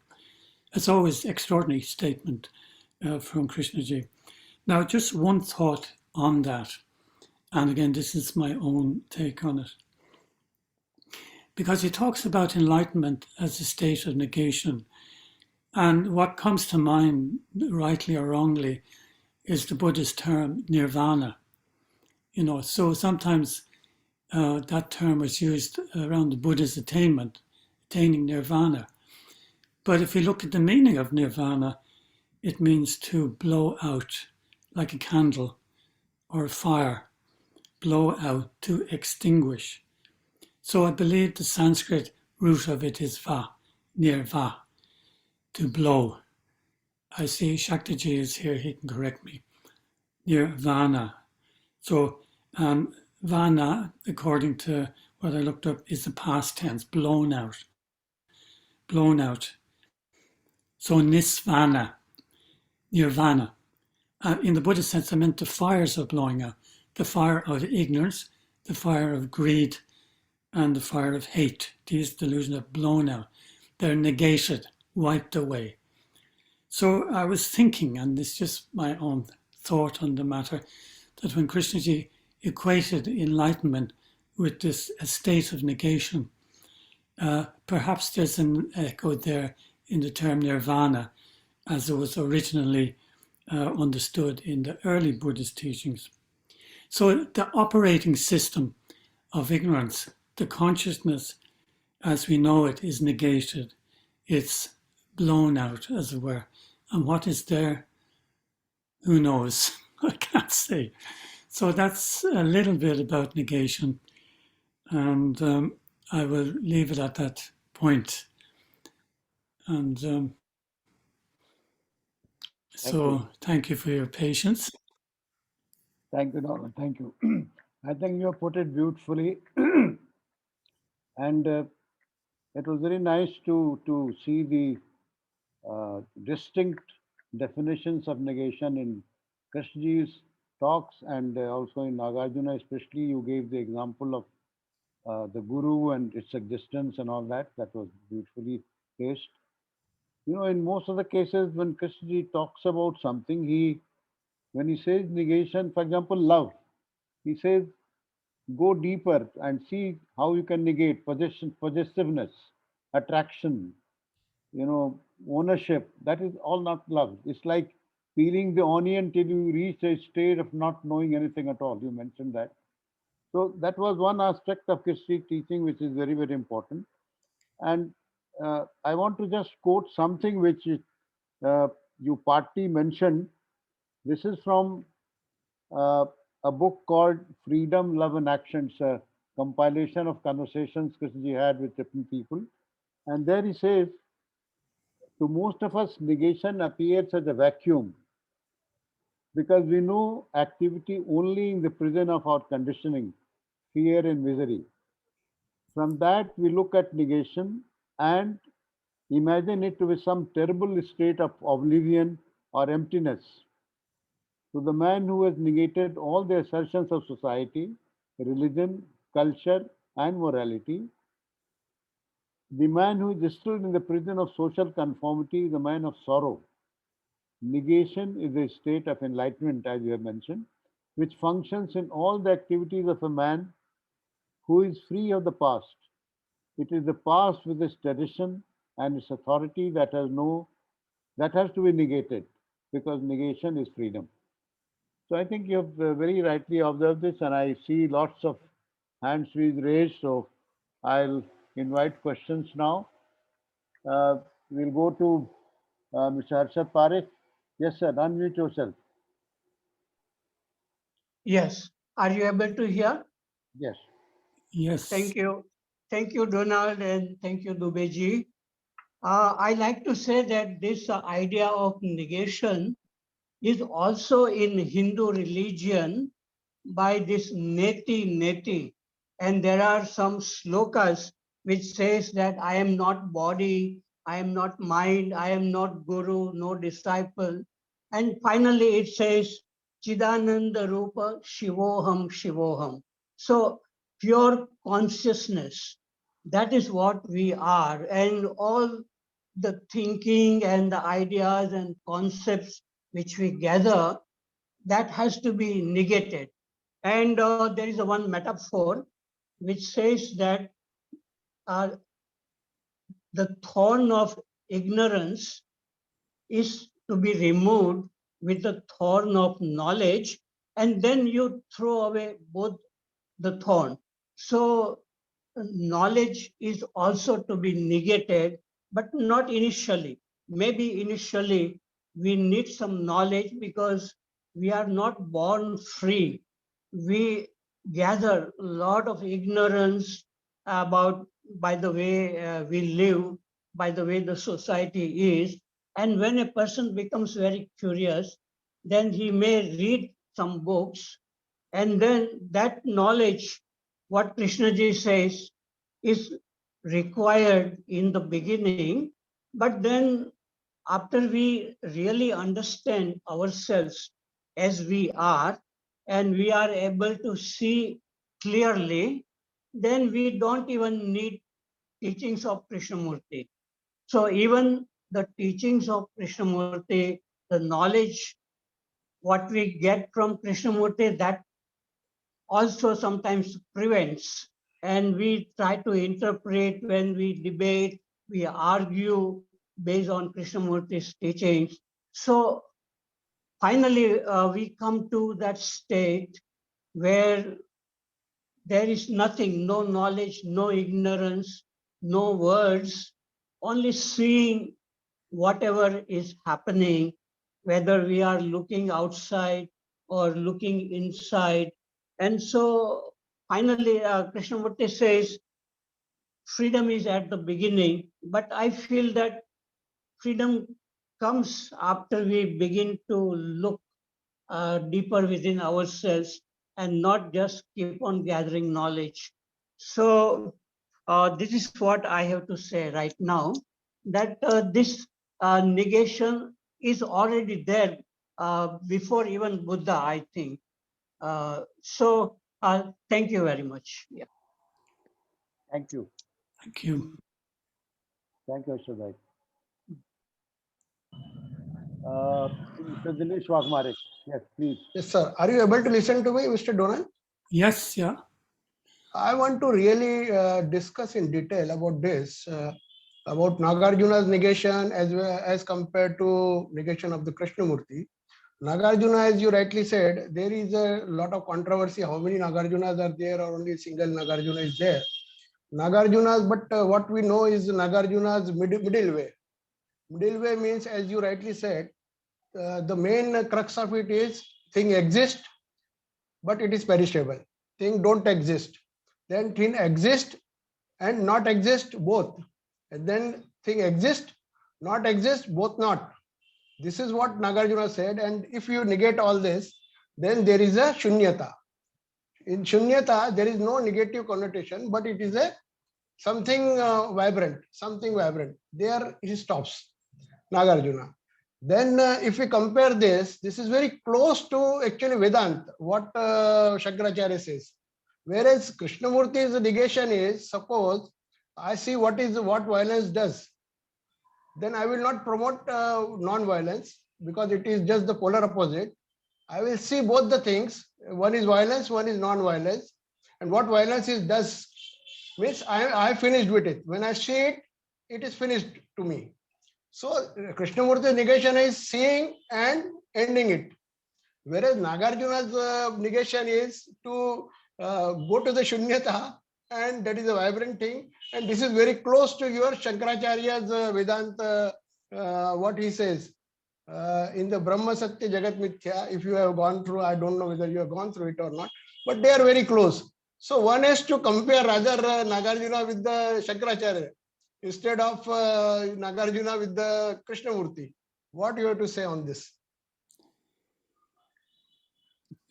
It's always an extraordinary statement from Krishnaji. Now, just one thought on that. And again, this is my own take on it. Because he talks about enlightenment as a state of negation. And what comes to mind, rightly or wrongly, is the Buddhist term nirvana. So sometimes that term was used around the Buddha's attaining nirvana. But if you look at the meaning of nirvana, it means to blow out, like a candle or a fire. Blow out, to extinguish. So I believe the Sanskrit root of it is va, nirva, to blow. I see Shakti is here, he can correct me. Nirvana. So vana, according to what I looked up, is the past tense, blown out. Blown out. So nisvana, nirvana. In the Buddhist sense, I meant the fires of blowing out. The fire of ignorance, the fire of greed, and the fire of hate. These delusions are blown out. They're negated, wiped away. So I was thinking, and it's just my own thought on the matter, that when Krishnaji equated enlightenment with this state of negation, perhaps there's an echo there in the term nirvana, as it was originally understood in the early Buddhist teachings. So the operating system of ignorance, the consciousness as we know it, is negated. It's blown out, as it were. And what is there? Who knows? I can't say. So that's a little bit about negation. And I will leave it at that point. And thank you for your patience. Thank you, Donal. Thank you. I think you have put it beautifully. And it was very nice to see the distinct definitions of negation in Krishnaji's talks, and also in Nagarjuna especially. You gave the example of the guru and its existence and all that. That was beautifully placed. You know, in most of the cases when Krishnaji talks about something, when he says negation, for example, love, he says go deeper and see how you can negate possessiveness, attraction, ownership. That is all not love. It's like peeling the onion till you reach a state of not knowing anything at all. You mentioned that. So that was one aspect of Krishna teaching which is very, very important. And I want to just quote something which you partly mentioned. This is from a book called Freedom, Love and Action. It's a compilation of conversations Krishnaji had with different people. And there he says, to most of us, negation appears as a vacuum because we know activity only in the prison of our conditioning, fear and misery. From that, we look at negation and imagine it to be some terrible state of oblivion or emptiness. To the man who has negated all the assertions of society, religion, culture, and morality, the man who is still in the prison of social conformity is a man of sorrow. Negation is a state of enlightenment, as you have mentioned, which functions in all the activities of a man who is free of the past. It is the past with its tradition and its authority that has to be negated, because negation is freedom. So I think you have very rightly observed this, and I see lots of hands being raised. So I'll invite questions now. We'll go to Mr. Harshad Parekh. Yes, sir. Unmute yourself. Yes. Are you able to hear? Yes. Yes. Thank you. Thank you, Donald, and thank you, Dubeyji. I like to say that this idea of negation is also in Hindu religion by this neti. And there are some slokas which says that I am not body, I am not mind, I am not guru, no disciple. And finally it says Chidananda Rupa Shivoham. So pure consciousness, that is what we are. And all the thinking and the ideas and concepts which we gather, that has to be negated. And there is a one metaphor which says that the thorn of ignorance is to be removed with the thorn of knowledge, and then you throw away both the thorn. So knowledge is also to be negated, but not initially. Maybe initially we need some knowledge because we are not born free. We gather a lot of ignorance about by the way we live, by the way the society is. And when a person becomes very curious, then he may read some books, and then that knowledge, what Krishnaji says, is required in the beginning. But then after we really understand ourselves as we are, and we are able to see clearly, then we don't even need teachings of Krishnamurti. So even the teachings of Krishnamurti, the knowledge, what we get from Krishnamurti, that also sometimes prevents. And we try to interpret when we debate, we argue based on Krishnamurti's teachings. So finally, we come to that state where there is nothing, no knowledge, no ignorance, no words, only seeing whatever is happening, whether we are looking outside or looking inside. And so finally, Krishnamurti says, freedom is at the beginning, but I feel that freedom comes after we begin to look deeper within ourselves and not just keep on gathering knowledge. So this is what I have to say right now, that this negation is already there before even Buddha, I think. So thank you very much. Yeah. Thank you. Thank you. Thank you, Harshad Bhai. Mr. Dinesh Waghmare. Yes, please. Yes, sir. Are you able to listen to me, Mr. Donal? Yes, yeah. I want to really discuss in detail about this, about Nagarjuna's negation as well as compared to negation of the Krishnamurti. Nagarjuna, as you rightly said, there is a lot of controversy. How many Nagarjunas are there, or only single Nagarjuna is there? Nagarjunas, but what we know is Nagarjuna's middle way. Middle way means, as you rightly said, the main crux of it is thing exists, but it is perishable. Thing don't exist. Then thing exist and not exist both. And then thing exist, not exist, both not. This is what Nagarjuna said. And if you negate all this, then there is a shunyata. In shunyata, there is no negative connotation, but it is a something vibrant, something vibrant. There he stops, Nagarjuna. Then if we compare this, this is very close to actually Vedanta, what Shankaracharya says. Whereas Krishnamurti's negation is, suppose I see what violence does, then I will not promote non-violence because it is just the polar opposite. I will see both the things. One is violence, one is non-violence. And what violence does means I finished with it. When I see it, it is finished to me. So Krishnamurti's negation is seeing and ending it. Whereas Nagarjuna's negation is to go to the shunyata, and that is a vibrant thing. And this is very close to your Shankaracharya's Vedanta, what he says. In the Brahma Satya Jagat Mithya, if you have gone through, I don't know whether you have gone through it or not, but they are very close. So one has to compare rather Nagarjuna with the Shankaracharya instead of Nagarjuna with the Krishnamurti. What you have to say on this?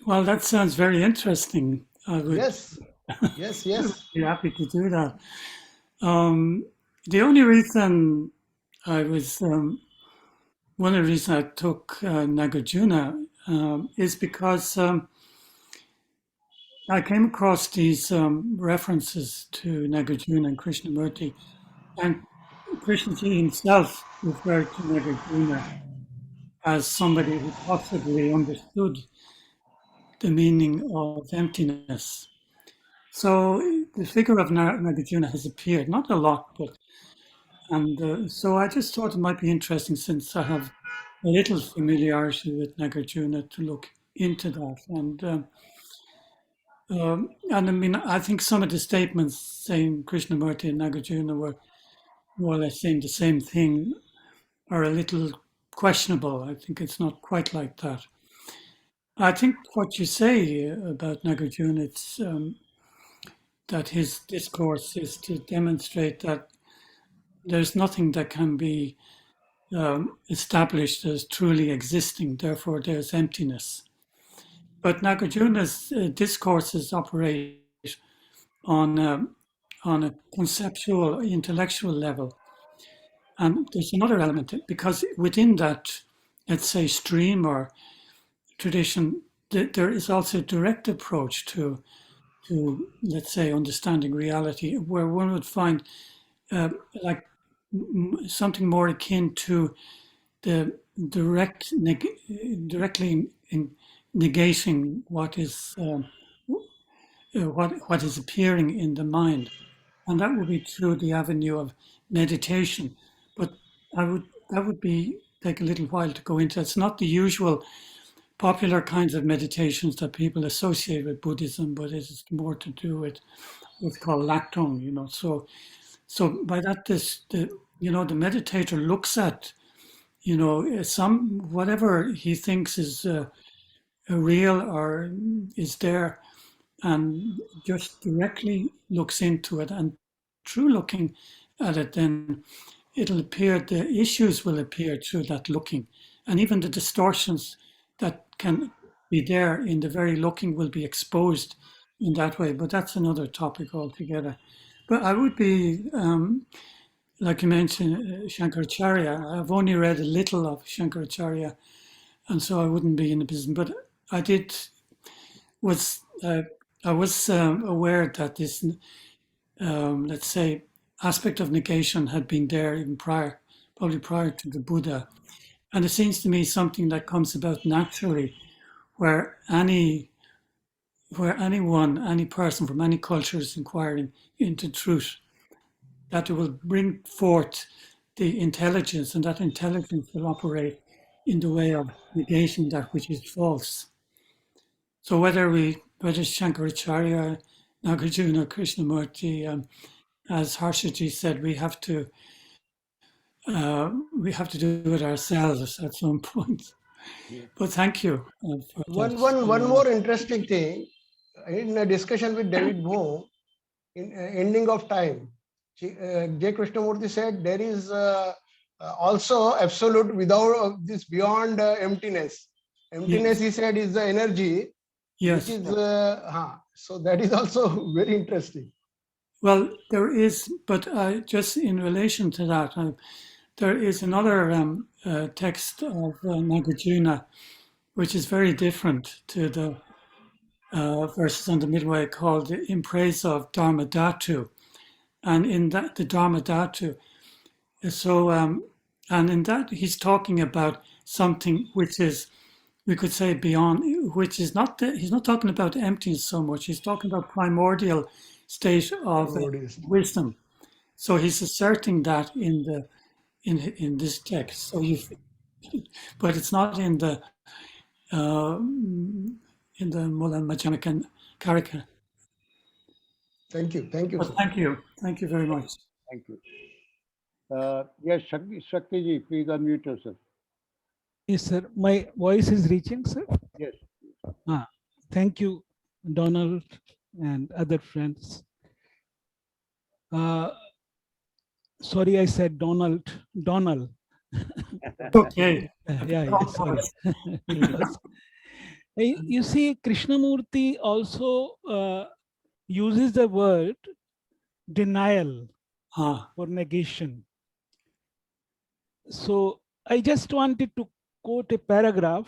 Well, that sounds very interesting. I would Yes, yes. be happy to do that. The only reason I was, one of the reasons I took Nagarjuna is because I came across these references to Nagarjuna and Krishnamurti, and Krishnaji himself referred to Nagarjuna as somebody who possibly understood the meaning of emptiness. So the figure of Nagarjuna has appeared, not a lot, but, and so I just thought it might be interesting, since I have a little familiarity with Nagarjuna, to look into that. And I mean, I think some of the statements saying Krishnamurti and Nagarjuna were more or less saying the same thing are a little questionable. I think it's not quite like that. I think what you say about Nagarjuna, it's that his discourse is to demonstrate that there's nothing that can be established as truly existing, therefore there's emptiness. But Nagarjuna's discourses operate on a conceptual, intellectual level. And there's another element, because within that, let's say, stream or tradition, there is also a direct approach to to, let's say, understanding reality, where one would find like something more akin to the directly negating what is what is appearing in the mind, and that would be through the avenue of meditation. But that would be take a little while to go into. It's not the usual popular kinds of meditations that people associate with Buddhism, but it is more to do with what's called lactong, So by that, the meditator looks at, some whatever he thinks is real or is there, and just directly looks into it. And through looking at it, then it'll appear, the issues will appear through that looking, and even the distortions that can be there in the very looking will be exposed in that way. But that's another topic altogether. But I would be, like you mentioned, Shankaracharya. I've only read a little of Shankaracharya, and so I wouldn't be in a position. But I did was I was aware that this, let's say, aspect of negation had been there even probably prior to the Buddha. And it seems to me something that comes about naturally, where any person from any culture is inquiring into truth, that it will bring forth the intelligence, and that intelligence will operate in the way of negating that which is false. So whether Shankaracharya, Nagarjuna, Krishnamurti, as Harshad said, we have to do it ourselves at some point. But thank you. One more interesting thing, in a discussion with David Bohm, in Ending of Time, J. Krishnamurti said there is also absolute without this beyond emptiness. Emptiness, he said, is the energy. Yes. Which is, so that is also very interesting. Well, there is, but just in relation to that, there is another text of Nagarjuna, which is very different to the verses on the midway, called In Praise of Dharma Dhatu. And in that, the Dharma Dhatu, and in that he's talking about something which is, we could say, beyond, which is not, he's not talking about emptiness so much, he's talking about primordial state of wisdom. So he's asserting that in this text. So but it's not in the Mula Madhyamaka Karika. Thank you. Thank you. Well, thank you. Thank you very much. Thank you. Yes, Shakti ji, please unmute yourself. Yes, sir. My voice is reaching, sir. Yes. Thank you, Donal and other friends. Sorry, I said Donald. Donal. Okay. Yeah, sorry. You see, Krishnamurti also uses the word denial for negation. So I just wanted to quote a paragraph.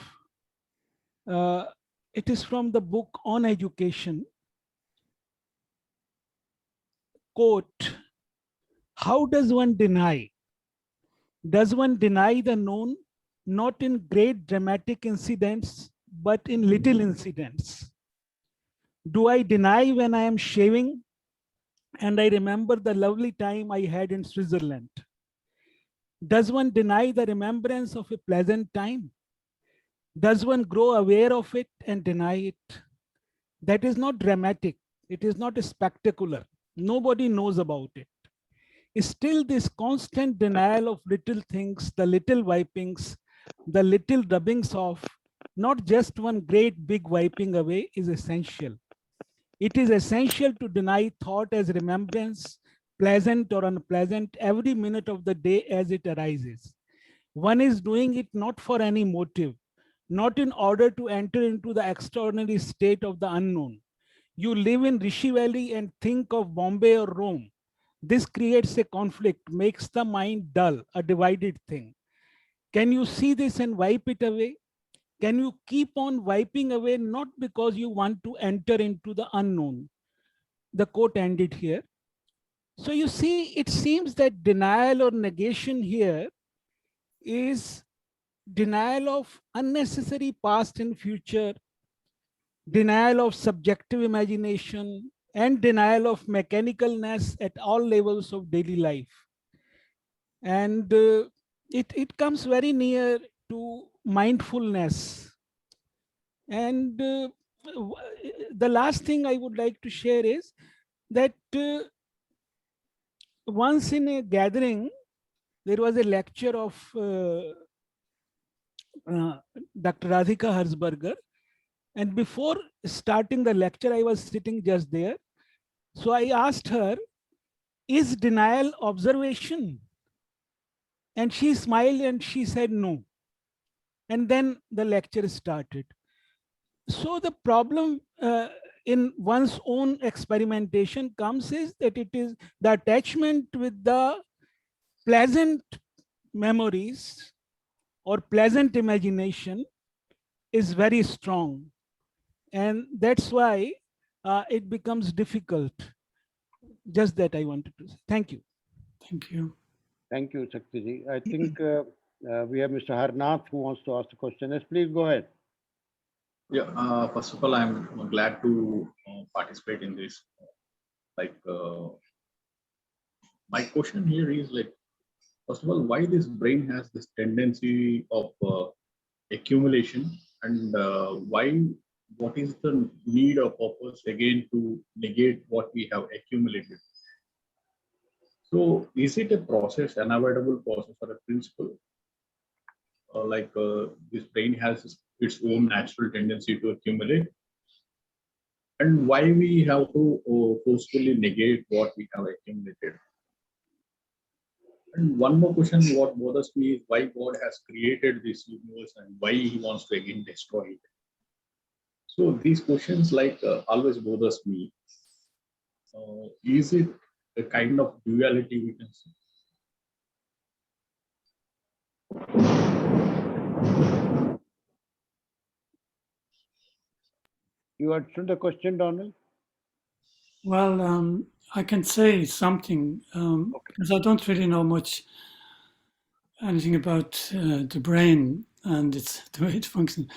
It is from the book On Education. Quote, how does one deny? Does one deny the known, not in great dramatic incidents, but in little incidents? Do I deny when I am shaving and I remember the lovely time I had in Switzerland? Does one deny the remembrance of a pleasant time? Does one grow aware of it and deny it? That is not dramatic. It is not spectacular. Nobody knows about it. Still, this constant denial of little things, the little wipings, the little rubbings off, not just one great big wiping away, is essential. It is essential to deny thought as remembrance, pleasant or unpleasant, every minute of the day as it arises. One is doing it not for any motive, not in order to enter into the extraordinary state of the unknown. You live in Rishi Valley and think of Bombay or Rome. This creates a conflict, makes the mind dull, a divided thing. Can you see this and wipe it away? Can you keep on wiping away, not because you want to enter into the unknown, the quote ended here. So you see, it seems that denial or negation here is denial of unnecessary past and future, denial of subjective imagination, and denial of mechanicalness at all levels of daily life. And it comes very near to mindfulness. And the last thing I would like to share is that once in a gathering, there was a lecture of Dr. Radhika Herzberger. And before starting the lecture, I was sitting just there. So I asked her, is denial observation? And she smiled and she said no. And then the lecture started. So the problem in one's own experimentation comes is that it is the attachment with the pleasant memories or pleasant imagination is very strong. And that's why it becomes difficult. Just that I wanted to say. Thank you. Thank you. Thank you, Shaktiji. I think we have Mr. Harnath who wants to ask the question. Yes, please go ahead. Yeah, first of all, I'm glad to participate in this. My question here is like, first of all, why this brain has this tendency of accumulation, and what is the need or purpose again to negate what we have accumulated? So is it a process, an unavoidable process or a principle? This brain has its own natural tendency to accumulate, and why we have to forcefully negate what we have accumulated? And one more question, what bothers me is why God has created this universe and why he wants to again destroy it. So these questions always bothers me. Is it a kind of duality we can see? You understood the question, Donal? Well, I can say something because I don't really know much anything about the brain and its the way it functions.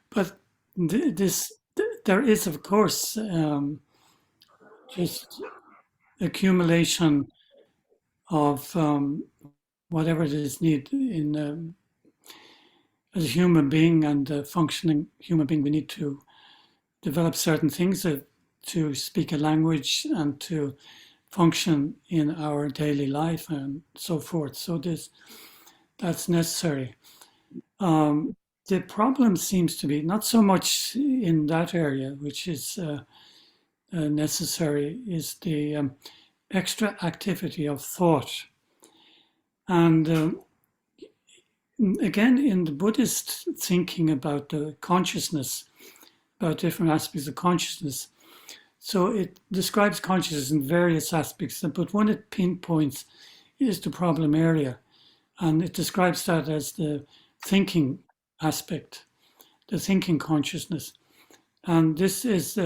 But there is, of course, just accumulation of whatever it is needed in as a human being and a functioning human being. We need to develop certain things to speak a language and to function in our daily life and so forth. So that's necessary. The problem seems to be not so much in that area, which is necessary, is the extra activity of thought. And again, in the Buddhist thinking about the consciousness, about different aspects of consciousness, so it describes consciousness in various aspects, but one it pinpoints is the problem area. And it describes that as the thinking aspect, the thinking consciousness. And this is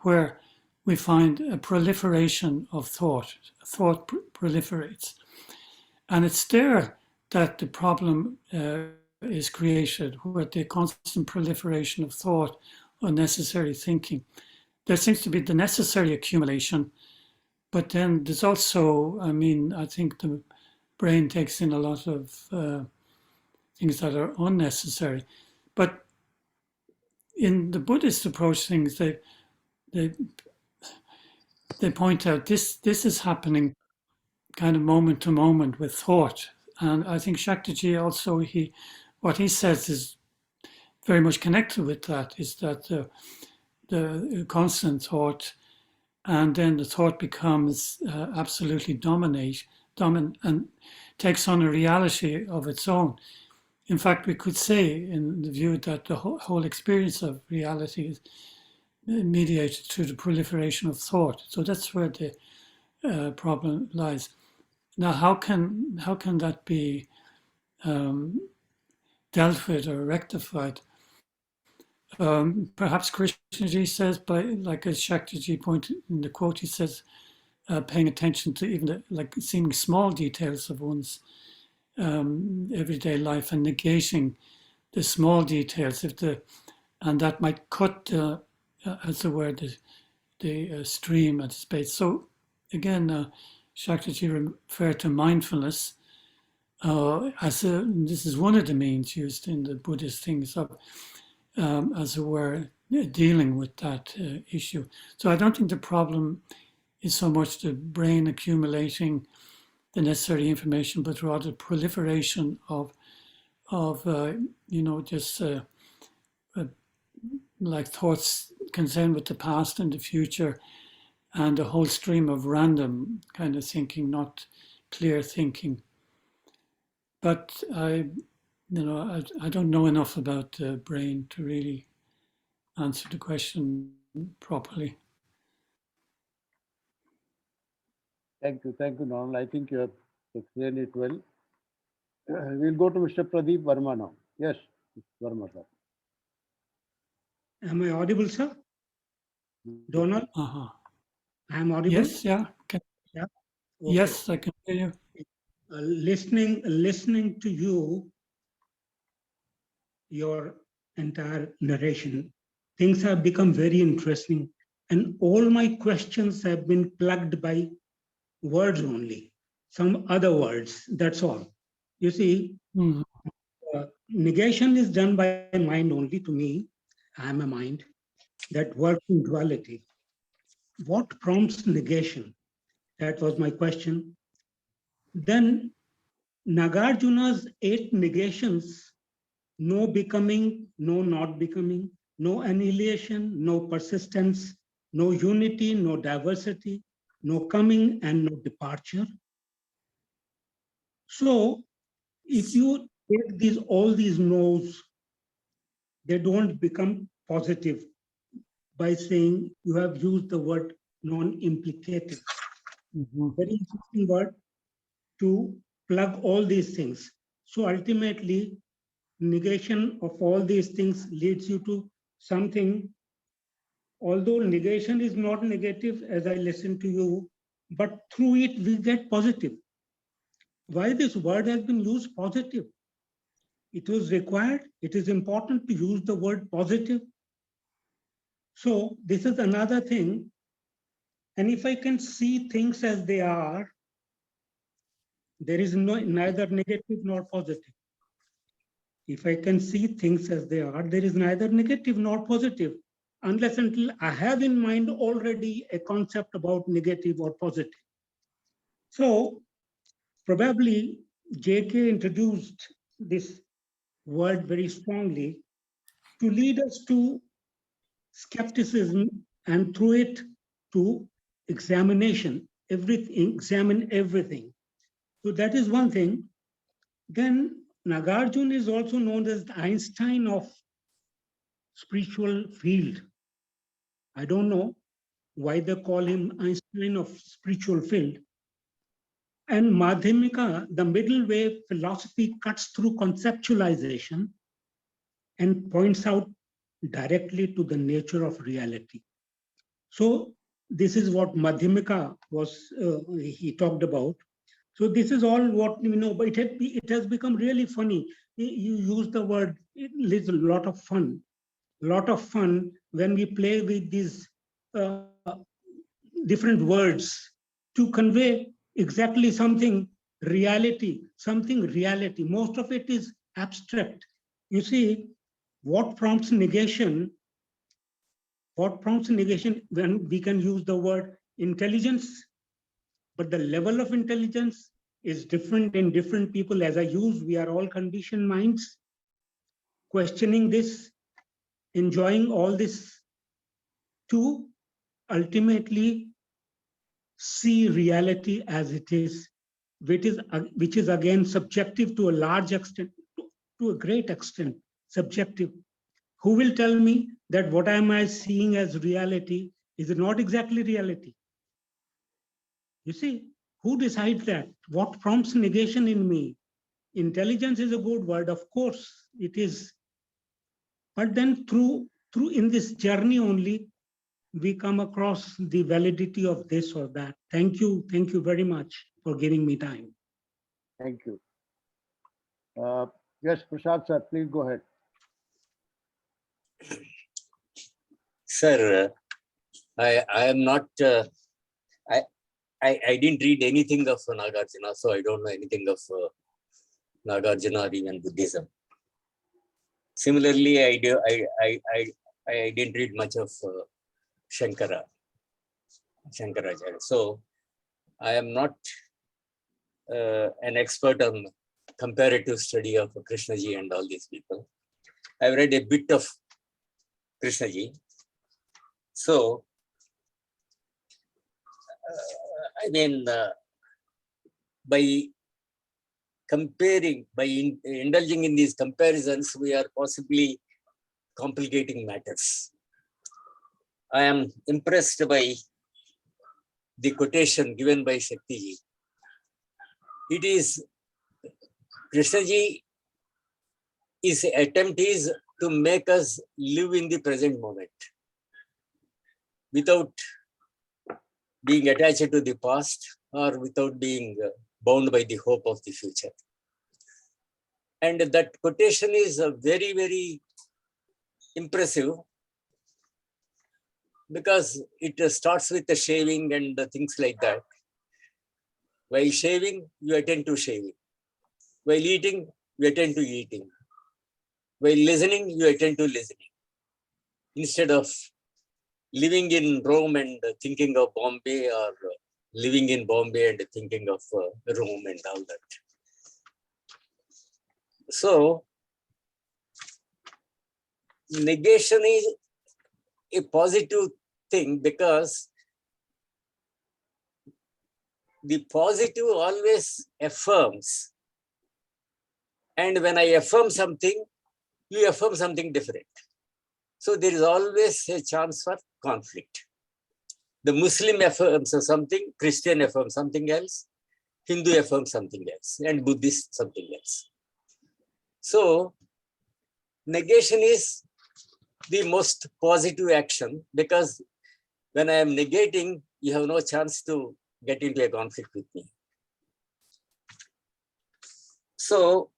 where we find a proliferation of thought. Thought proliferates. And it's there that the problem is created, where the constant proliferation of thought, unnecessary thinking. There seems to be the necessary accumulation, but then there's also, I think the brain takes in a lot of things that are unnecessary. But in the Buddhist approach things, they point out this is happening kind of moment to moment with thought. And I think Shaktiji also, what he says is very much connected with that, is that the constant thought, and then the thought becomes absolutely dominant and takes on a reality of its own. In fact, we could say in the view that the whole experience of reality is mediated through the proliferation of thought. So that's where the problem lies. Now, how can that be dealt with or rectified? Perhaps Krishnaji says, like as Shakti pointed in the quote, he says, paying attention to even the seeming small details of one's everyday life and negating the small details, and that might cut, as it were, the stream at space. So again, Shakti referred to mindfulness this is one of the means used in the Buddhist things of, as it were, dealing with that issue. So I don't think the problem is so much the brain accumulating the necessary information, but rather proliferation of just like thoughts concerned with the past and the future, and a whole stream of random kind of thinking, not clear thinking. But I don't know enough about the brain to really answer the question properly. Thank you, Donal. I think you have explained it well. We'll go to Mr. Pradeep Verma now. Yes, Mr. Verma, sir. Am I audible, sir? Donal? Uh-huh. I am audible? Yes, yeah. Yeah. Okay. Yes, I can hear you. Listening to you, your entire narration, things have become very interesting, and all my questions have been plugged by words only, some other words, that's all. You see, negation is done by mind only. To me, I am a mind that works in duality. What prompts negation? That was my question. Then Nagarjuna's 8 negations: no becoming, no not becoming, no annihilation, no persistence, no unity, no diversity, no coming and no departure. So if you take all these no's, they don't become positive by saying you have used the word non-implicative. Very interesting word to plug all these things. So ultimately, negation of all these things leads you to something. Although negation is not negative, as I listen to you, but through it we get positive. Why this word has been used positive? It was required. It is important to use the word positive. So this is another thing. And if I can see things as they are, there is neither negative nor positive. If I can see things as they are, there is neither negative nor positive, unless until I have in mind already a concept about negative or positive. So probably JK introduced this word very strongly to lead us to skepticism, and through it to examination, examine everything. So that is one thing. Then Nagarjuna is also known as the Einstein of spiritual field. I don't know why they call him Einstein of spiritual field. And Madhyamika, the middle way philosophy, cuts through conceptualization and points out directly to the nature of reality. So this is what Madhyamika was, he talked about. So this is all what we know, but it has become really funny. You use the word, it is a lot of fun when we play with these different words to convey exactly something reality. Most of it is abstract. You see, what prompts negation when we can use the word intelligence, but the level of intelligence is different in different people. As I use, we are all conditioned minds, questioning this, enjoying all this, to ultimately see reality as it is, which is again subjective to a large extent, to a great extent, subjective. Who will tell me that what am I seeing as reality is not exactly reality? You see, who decides that? What prompts negation in me? Intelligence is a good word, of course it is. But then through through in this journey only, we come across the validity of this or that. Thank you very much for giving me time. Thank you. Yes, Prasad sir, please go ahead. Sir, I am not, I didn't read anything of Nagarjuna, so I don't know anything of Nagarjuna or even Buddhism. Similarly, I didn't read much of Shankaracharya. So I am not an expert on comparative study of Krishnaji and all these people. I've read a bit of Krishnaji. So, I mean, by comparing, by indulging in these comparisons, we are possibly complicating matters. I am impressed by the quotation given by Shakti ji. It is, Krishnaji, his attempt is to make us live in the present moment without being attached to the past or without being bound by the hope of the future. And that quotation is very, very impressive because it starts with the shaving and things like that. While shaving, you attend to shaving. While eating, you attend to eating. While listening, you attend to listening. Instead of living in Rome and thinking of Bombay, or living in Bombay and thinking of Rome and all that. So, negation is a positive thing because the positive always affirms. And when I affirm something, you affirm something different. So there is always a chance for conflict. The Muslim affirms something, Christian affirms something else, Hindu affirms something else, and Buddhist something else. So negation is the most positive action because when I am negating, you have no chance to get into a conflict with me. So,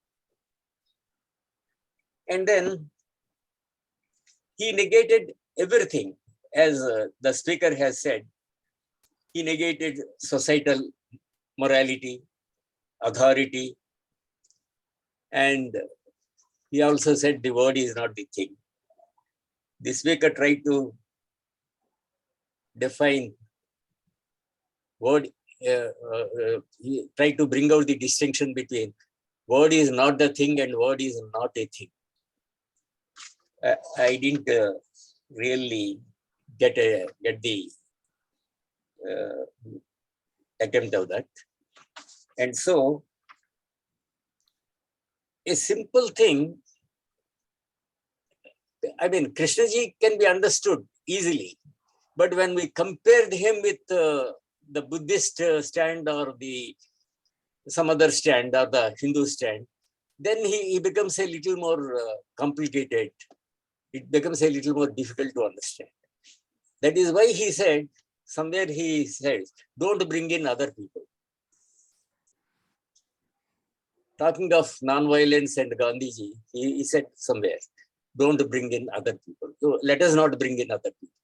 and then he negated everything, as the speaker has said. He negated societal morality, authority, and he also said the word is not the thing. The speaker tried to define word, he tried to bring out the distinction between word is not the thing and word is not a thing. I didn't really get the attempt of that. And so a simple thing, I mean, Krishnaji can be understood easily, but when we compared him with the Buddhist stand or some other stand or the Hindu stand, then he becomes a little more complicated. It becomes a little more difficult to understand. That is why he said, somewhere he says, don't bring in other people. Talking of non-violence and Gandhiji, he said somewhere, don't bring in other people. So let us not bring in other people.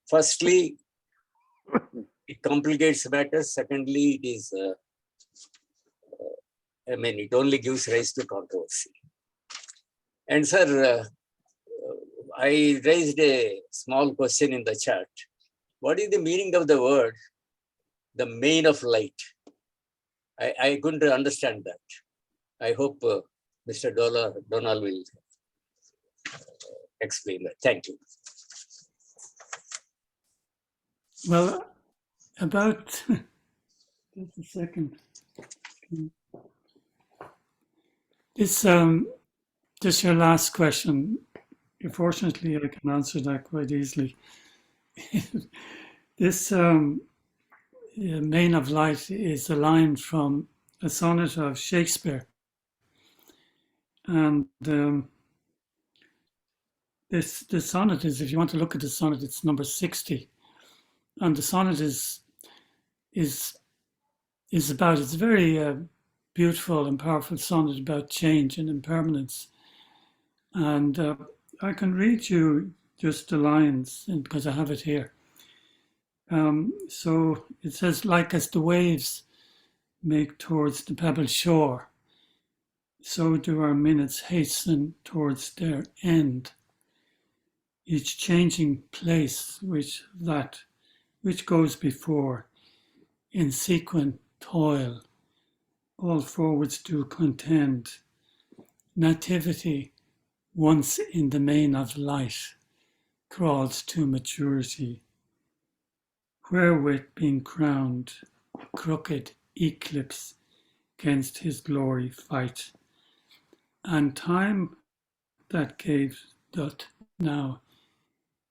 Firstly, it complicates matters. Secondly, it is, it only gives rise to controversy. And sir, I raised a small question in the chat. What is the meaning of the word, the main of light? I couldn't understand that. I hope Mr. Donal will explain that. Thank you. Well, about just a second. This your last question. Fortunately, I can answer that quite easily. This main of light is a line from a sonnet of Shakespeare. And the sonnet is, if you want to look at the sonnet, it's number 60. And the sonnet is about, it's a very beautiful and powerful sonnet about change and impermanence. And I can read you just the lines because I have it here. So it says, like as the waves make towards the pebble shore, so do our minutes hasten towards their end. Each changing place which goes before, in sequent toil, all forwards do contend. Nativity, once in the main of light, crawls to maturity, wherewith being crowned, crooked eclipse against his glory fight. And time that gave doth now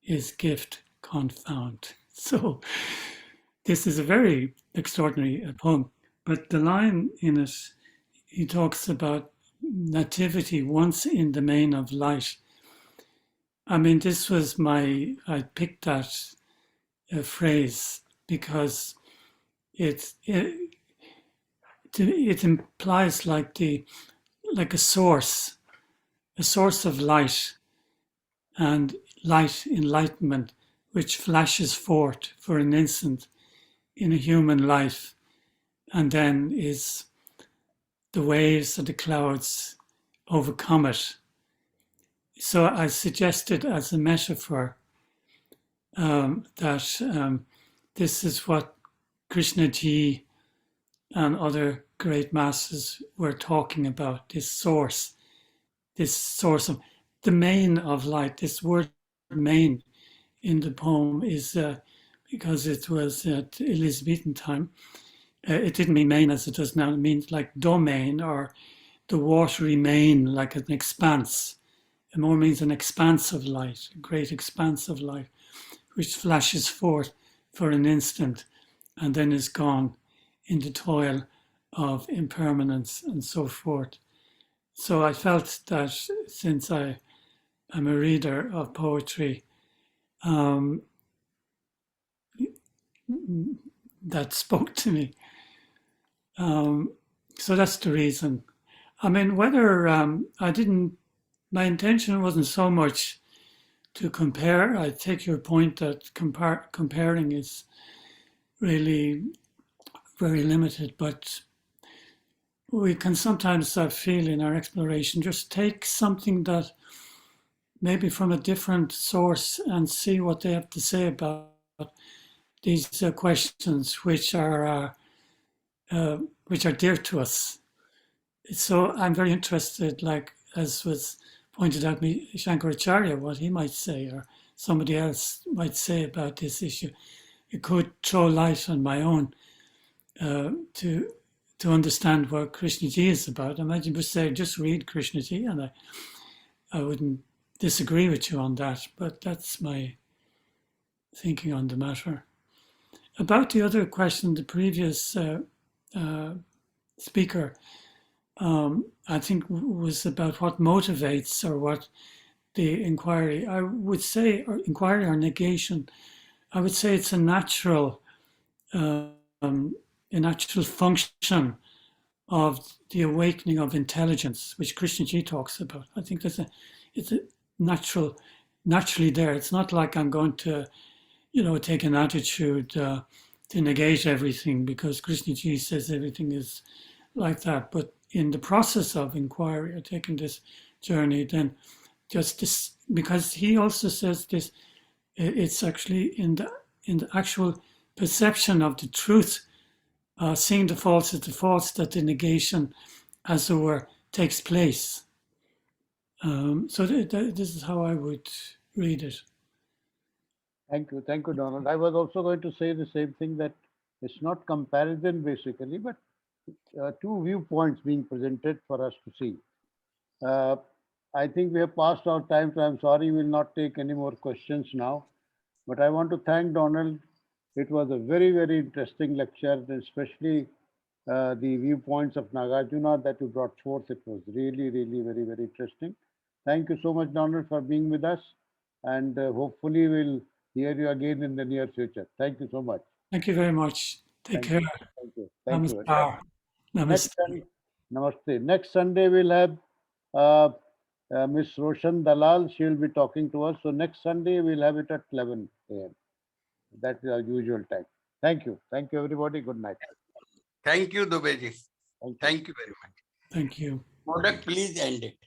his gift confound. So this is a very extraordinary poem, but the line in it, he talks about nativity once in the main of light. I mean, this was I picked that phrase because it implies like a source of light and light, enlightenment, which flashes forth for an instant in a human life, and then is the waves of the clouds overcome it. So I suggested as a metaphor that this is what Krishnaji and other great masters were talking about, this source of the main of light. This word main in the poem is because it was at Elizabethan time. It didn't mean main as it does now. It means like domain or the watery main, like an expanse. It more means an expanse of light, a great expanse of light, which flashes forth for an instant and then is gone into toil of impermanence and so forth. So I felt that since I am a reader of poetry, that spoke to me. So that's the reason. I mean, whether my intention wasn't so much to compare. I take your point that comparing is really very limited, but we can sometimes, I feel, in our exploration, just take something that maybe from a different source and see what they have to say about these questions, which are dear to us. So I'm very interested, like as was pointed out, me Shankaracharya, what he might say, or somebody else might say about this issue. It could throw light on my own to understand what Krishnaji is about. I might just say, just read Krishnaji, and I wouldn't disagree with you on that, but that's my thinking on the matter. About the other question, the previous speaker, I think was about what motivates or what the inquiry. I would say, or inquiry or negation, I would say it's a natural function of the awakening of intelligence, which Krishnaji talks about. I think it's a naturally there. It's not like I'm going to, take an attitude to negate everything because Krishnaji says everything is like that. But in the process of inquiry or taking this journey, then just this, because he also says this, it's actually in the actual perception of the truth, seeing the false as the false, that the negation, as it were, takes place. So this is how I would read it. Thank you, Donald. I was also going to say the same thing, that it's not comparison basically, but two viewpoints being presented for us to see. I think we have passed our time, so I'm sorry we'll not take any more questions now. But I want to thank Donald. It was a very, very interesting lecture, especially the viewpoints of Nagarjuna that you brought forth. It was really, really very, very interesting. Thank you so much, Donald, for being with us. and hopefully we'll hear you again in the near future. Thank you so much. Thank you very much. Take Thank care. you. Thank you. Thank you. Namaskar. Next, Namaste. namaste. Next Sunday we'll have uh, Miss Roshan Dalal. She will be talking to us. So next Sunday we'll have it at 11 a.m. That is our usual time. Thank you. Thank you, everybody. Good night. Thank you, Dubey ji. Thank you. Thank you very much. Thank you. Modak, please end it.